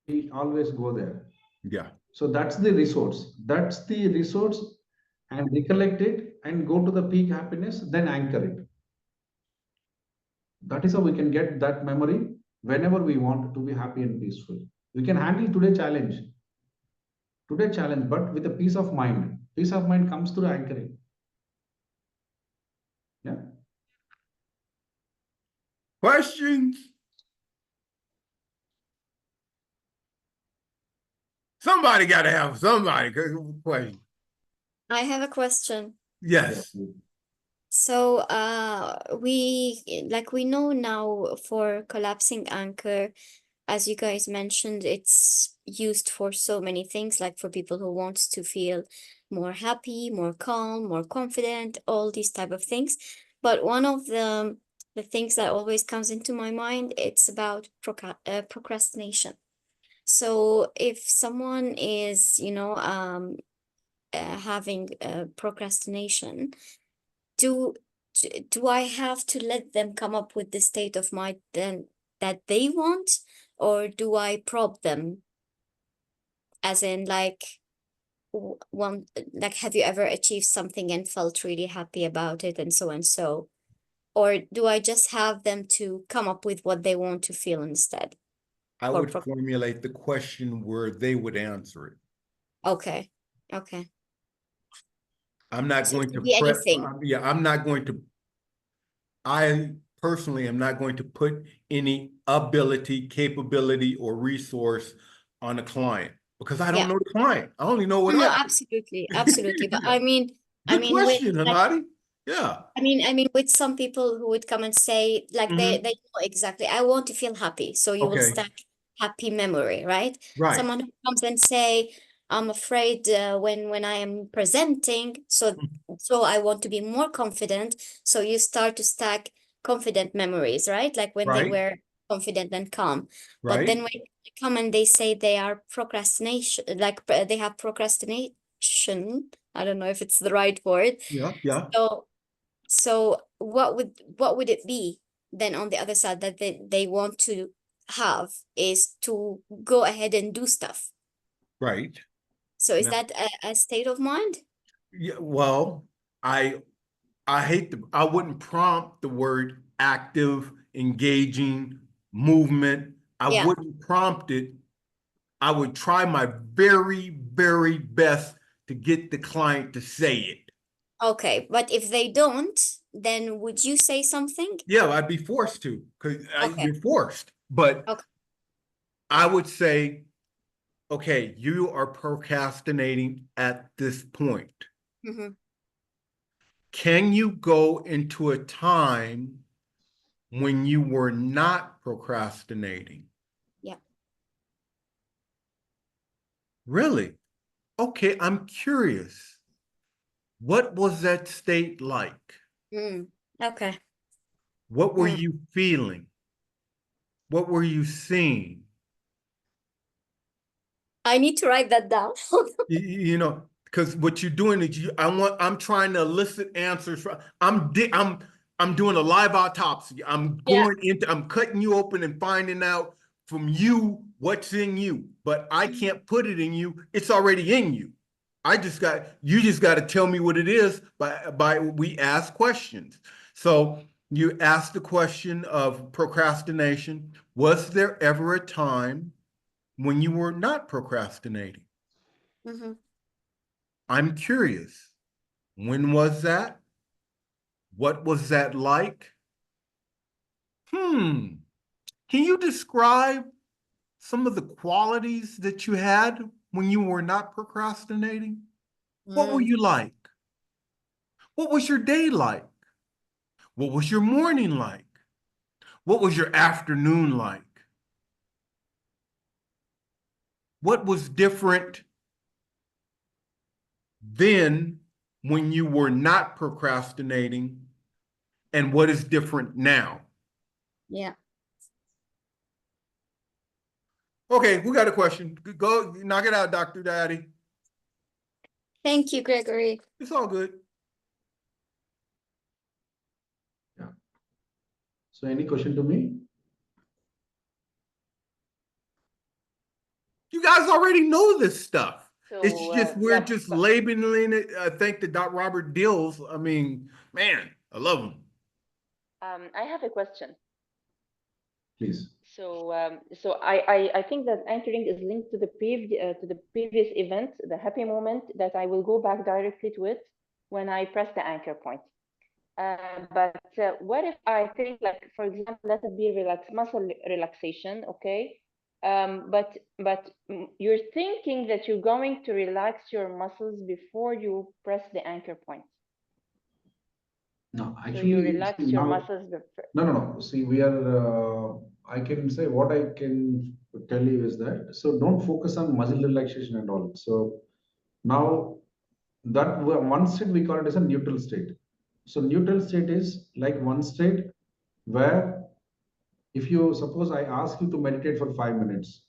we always go there. Yeah. So that's the resource. That's the resource, and recollect it and go to the peak happiness, then anchor it. That is how we can get that memory whenever we want to be happy and peaceful. We can handle today's challenge, but with a peace of mind. Peace of mind comes through anchoring. Yeah. Questions? Somebody got to have somebody question. I have a question. Yes. So we know now for collapsing anchor, as you guys mentioned, it's used for so many things, like for people who want to feel more happy, more calm, more confident, all these type of things. But one of the things that always comes into my mind, it's about procrastination. So if someone is, having procrastination, do I have to let them come up with the state of mind then that they want, or do I prompt them? As in, like, have you ever achieved something and felt really happy about it, and so and so? Or do I just have them to come up with what they want to feel instead? I would formulate the question where they would answer it. Okay. I'm not So going it to could be prep. anything. I'm not going to. I personally am not going to put any ability, capability, or resource on a client because I don't know the client. I only know what No, I do. absolutely. But Yeah. I mean, Good with question, like, Hanadi. Yeah. I mean, with some people who would come and say, like, they know exactly, I want to feel happy. So you will Okay. stack happy memory, right? Right. Someone who comes and say, I'm afraid when I am presenting, so I want to be more confident. So you start to stack confident memories, right? Like when they Right. were confident and calm. But Right. then when they come and they say they are procrastination, like they have procrastination. I don't know if it's the right word. Yeah. So what would it be then on the other side that they want to have is to go ahead and do stuff. Right. So is Now, that a state of mind? yeah. Well, I wouldn't prompt the word active, engaging, movement. I Yeah. wouldn't prompt it. I would try my very, very best to get the client to say it. Okay, but if they don't, then would you say something? Yeah, I'd be forced to because Okay. you're forced. But Okay. I would say, okay, you are procrastinating at this point. Mm-hmm. Can you go into a time when you were not procrastinating? Yeah. Really? Okay, I'm curious. What was that state like? Okay. What were you feeling? What were you seeing? I need to write that down. You know, because what you're doing is I'm trying to elicit answers from I'm doing a live autopsy. I'm cutting you open and finding out from you what's in you, but I can't put it in you. It's already in you. You just got to tell me what it is by we ask questions. So you ask the question of procrastination. Was there ever a time when you were not procrastinating? Mm-hmm. I'm curious. When was that? What was that like? Can you describe some of the qualities that you had when you were not procrastinating? What were you like? What was your day like? What was your morning like? What was your afternoon like? What was different then when you were not procrastinating? And what is different now? Yeah. Okay, we got a question. Go knock it out, Dr. Daddy. Thank you, Gregory. It's all good. Yeah. So any question to me? You guys already know this stuff. So It's just we're yeah, just so, labeling it. I think the Dr. Robert Dills. I mean, man, I love him. I have a question. Please. So I think that anchoring is linked to the previous event, the happy moment, that I will go back directly to it when I press the anchor point. But what if I think, like, for example, let it be muscle relaxation, okay? But you're thinking that you're going to relax your muscles before you press the anchor point. No, So you actually, relax see, your now, muscles before. no. See, we are, I can say what I can tell you is that, so don't focus on muscle relaxation and all. So now that one state we call it as a neutral state. So neutral state is like one state where if you suppose I ask you to meditate for 5 minutes,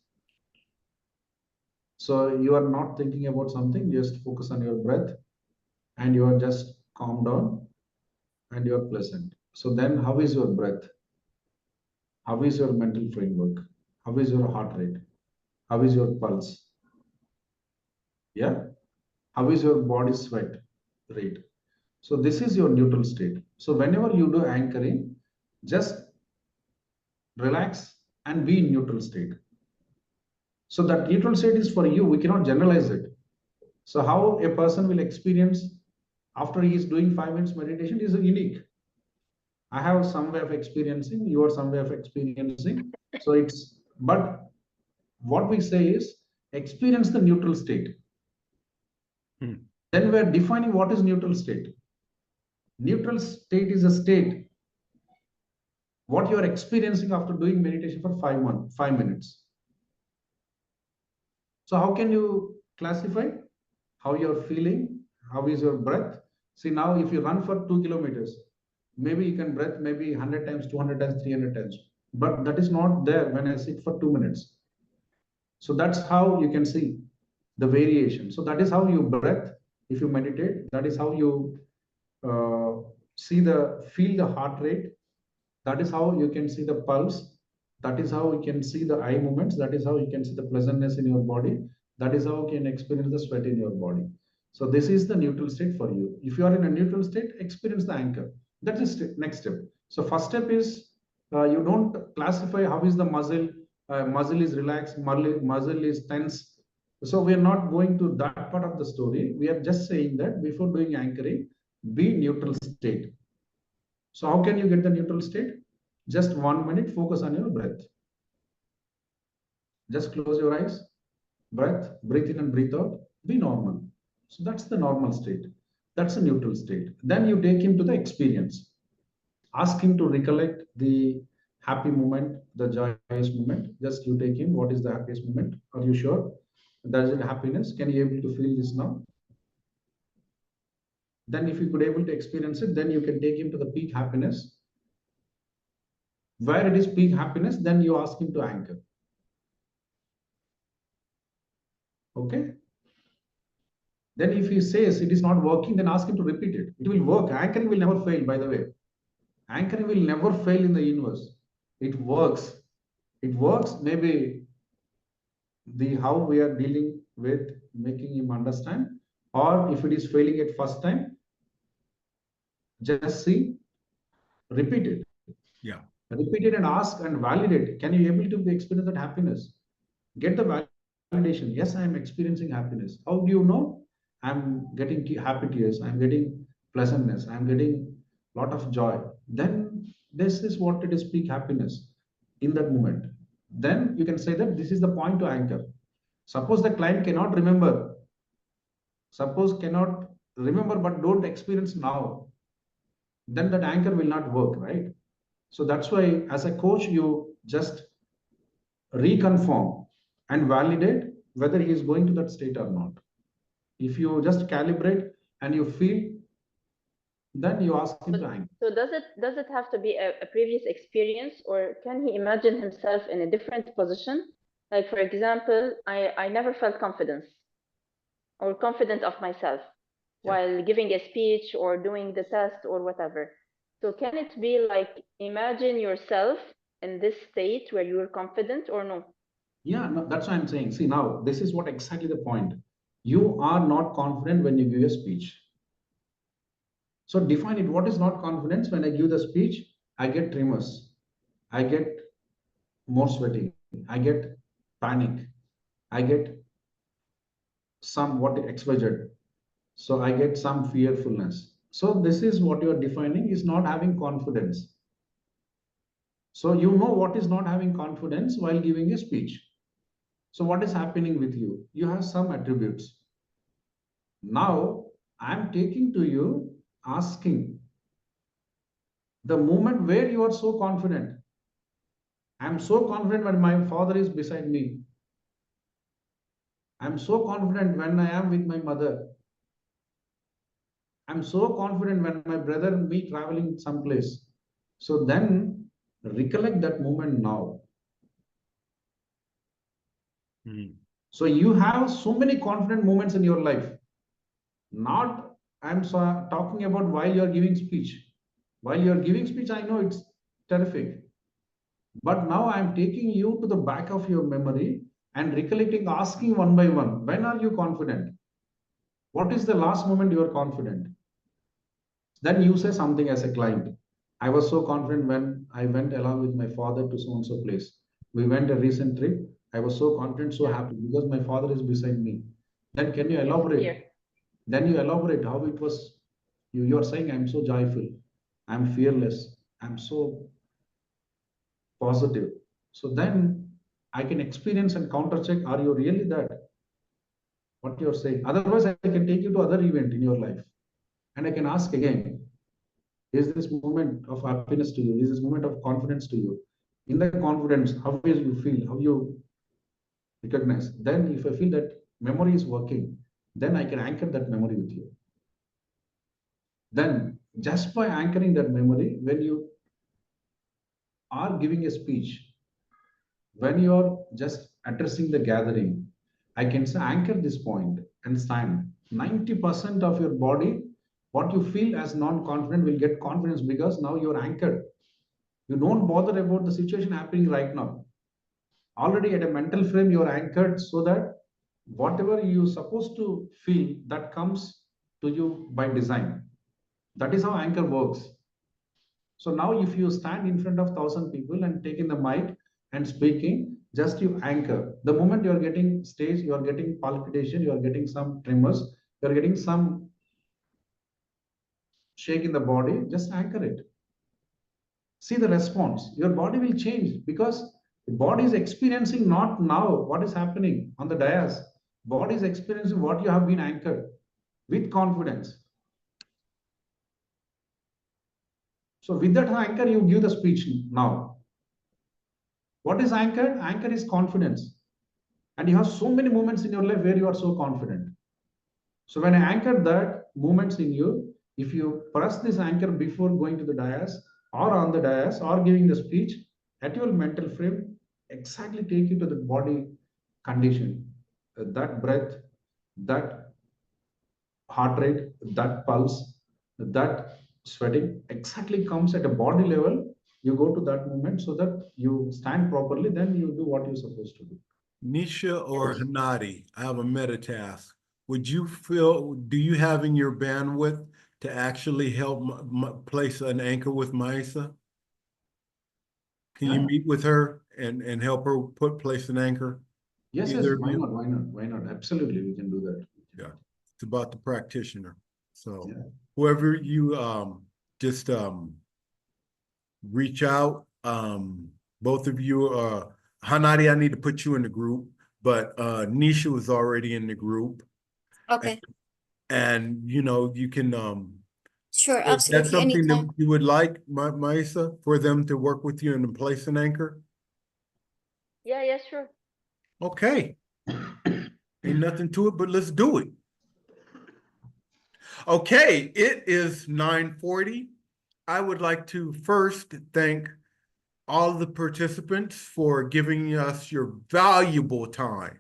So you are not thinking about something, just focus on your breath and you are just calm down and you are pleasant. So then how is your breath? How is your mental framework? How is your heart rate? How is your pulse? Yeah. How is your body sweat rate? So this is your neutral state. So whenever you do anchoring, just relax and be in neutral state. So that neutral state is for you. We cannot generalize it. So how a person will experience after he is doing 5 minutes meditation is unique. I have some way of experiencing, you are some way of experiencing. So it's, but what we say is experience the neutral state. Then we're defining what is neutral state. Neutral state is a state what you are experiencing after doing meditation for 5 minutes. So how can you classify how you're feeling? How is your breath? See, now if you run for 2 kilometers, maybe you can breath maybe 100 times, 200 times, 300 times, but that is not there when I sit for 2 minutes. So that's how you can see the variation. So that is how you breath if you meditate. That is how you feel the heart rate. That is how you can see the pulse. That is how you can see the eye movements. That is how you can see the pleasantness in your body. That is how you can experience the sweat in your body. So this is the neutral state for you. If you are in a neutral state, experience the anchor. That is next step. So first step is you don't classify how is the muscle. Muscle is relaxed, muscle is tense. So we are not going to that part of the story. We are just saying that before doing anchoring, be neutral state. So how can you get the neutral state? Just 1 minute, focus on your breath. Just close your eyes, breathe in and breathe out, be normal. So that's the normal state. That's a neutral state. Then you take him to the experience. Ask him to recollect the happy moment, the joyous moment. Just you take him, what is the happiest moment? Are you sure? Does it happiness? Can you able to feel this now? Then if you could able to experience it, then you can take him to the peak happiness. Where it is peak happiness, then you ask him to anchor. Okay. Then if he says it is not working, then ask him to repeat it. It will work. Anchoring will never fail, by the way. Anchoring will never fail in the universe. It works. It works. Maybe the how we are dealing with making him understand, or if it is failing at first time, just see, repeat it. Yeah. Repeat it and ask and validate. Can you able to experience that happiness? Get the validation. Yes, I am experiencing happiness. How do you know? I'm getting happy tears. I'm getting pleasantness. I'm getting a lot of joy. Then this is what it is peak happiness in that moment. Then you can say that this is the point to anchor. Suppose the client cannot remember. Suppose cannot remember but don't experience now. Then that anchor will not work, right? So that's why as a coach, you just reconfirm and validate whether he is going to that state or not. If you just calibrate and you feel, then you ask him to anchor. So does it have to be a previous experience, or can he imagine himself in a different position? Like, for example, I never felt confidence or confident of myself while giving a speech or doing the test or whatever. So can it be like, imagine yourself in this state where you're confident, or no? Yeah, no, that's what I'm saying. See, now this is what exactly the point. You are not confident when you give a speech. So define it. What is not confidence? When I give the speech, I get tremors. I get more sweating. I get panic. I get somewhat excited. So I get some fearfulness. So this is what you are defining is not having confidence. So you know what is not having confidence while giving a speech. So what is happening with you? You have some attributes. Now I'm taking to you asking the moment where you are so confident. I'm so confident when my father is beside me. I'm so confident when I am with my mother. I'm so confident when my brother and me traveling someplace. So then recollect that moment now. So you have so many confident moments in your life. Not I'm talking about while you're giving speech. While you're giving speech, I know it's terrific. But now I'm taking you to the back of your memory and recollecting, asking one by one, when are you confident? What is the last moment you are confident? Then you say something as a client. I was so confident when I went along with my father to so and so place. We went a recent trip. I was so confident, so happy because my father is beside me. Then can you elaborate? Here. Then you elaborate how it was. You are saying, I'm so joyful, I'm fearless, I'm so positive. So then I can experience and counter check, are you really that? What you're saying. Otherwise, I can take you to other event in your life. And I can ask again, is this moment of happiness to you? Is this moment of confidence to you? In the confidence, how do you feel? How you recognize? Then if I feel that memory is working, then I can anchor that memory with you. Then just by anchoring that memory, when you are giving a speech, when you are just addressing the gathering, I can say anchor this point and stand. 90% of your body, what you feel as non-confident will get confidence because now you're anchored. You don't bother about the situation happening right now. Already at a mental frame, you're anchored so that whatever you're supposed to feel, that comes to you by design. That is how anchor works. So now if you stand in front of 1,000 people and taking the mic and speaking, just you anchor. The moment you are getting stage, you are getting palpitation, you are getting some tremors, you are getting some shake in the body, just anchor it. See the response. Your body will change because the body is experiencing not now what is happening on the dais. Body is experiencing what you have been anchored with confidence. So with that anchor, you give the speech now. What is anchored? Anchor is confidence. And you have so many moments in your life where you are so confident. So when I anchor that moments in you, if you press this anchor before going to the dais or on the dais or giving the speech, at your mental frame, exactly take you to the body condition. That breath, that heart rate, that pulse, that sweating exactly comes at a body level. You go to that moment so that you stand properly, then you do what you're supposed to do. Nisha or Hanadi, I have a meta task. Would you feel, do you have in your bandwidth to actually help place an anchor with Maisa? Can you meet with her and help her place an anchor? Yes, Either why not? Why not? Why not? Absolutely, we can do that. Yeah, it's about the practitioner. So yeah. whoever you just reach out, both of you, Hanadi, I need to put you in the group, but Nisha was already in the group. Okay. And you know, you can Sure, if that's absolutely. something that Anytime. you would like, Maisa, for them to work with you and place an anchor. Yeah, sure. Okay. Ain't nothing to it, but let's do it. Okay, it is 9:40. I would like to first thank all the participants for giving us your valuable time.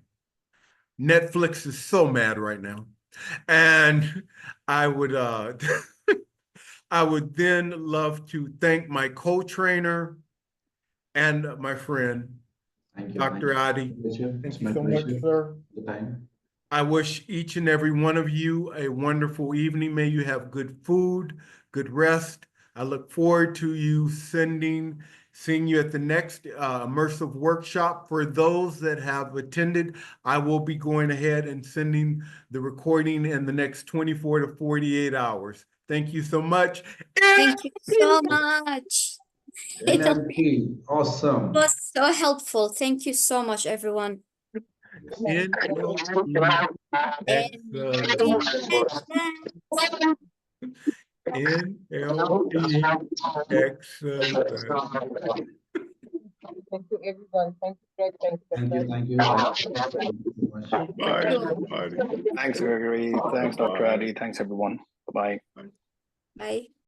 Netflix is so mad right now. And I would I would then love to thank my co-trainer and my friend, Thank you. Dr. Adi. Thank you so much, sir. The time. I wish each and every one of you a wonderful evening. May you have good food, good rest. I look forward to you seeing you at the next immersive workshop. For those that have attended, I will be going ahead and sending the recording in the next 24 to 48 hours. Thank you so much. Thank you so much. NLP, awesome. It was so helpful. Thank you so much, everyone. NLP, excellent. NLP, excellent. Thank you, everyone. Thank you, Greg. Thank you. Thank you. Goodbye, everybody. Thanks, Gregory. Thanks, Dr. Bye. Adi. Thanks, everyone. Bye-bye. Bye.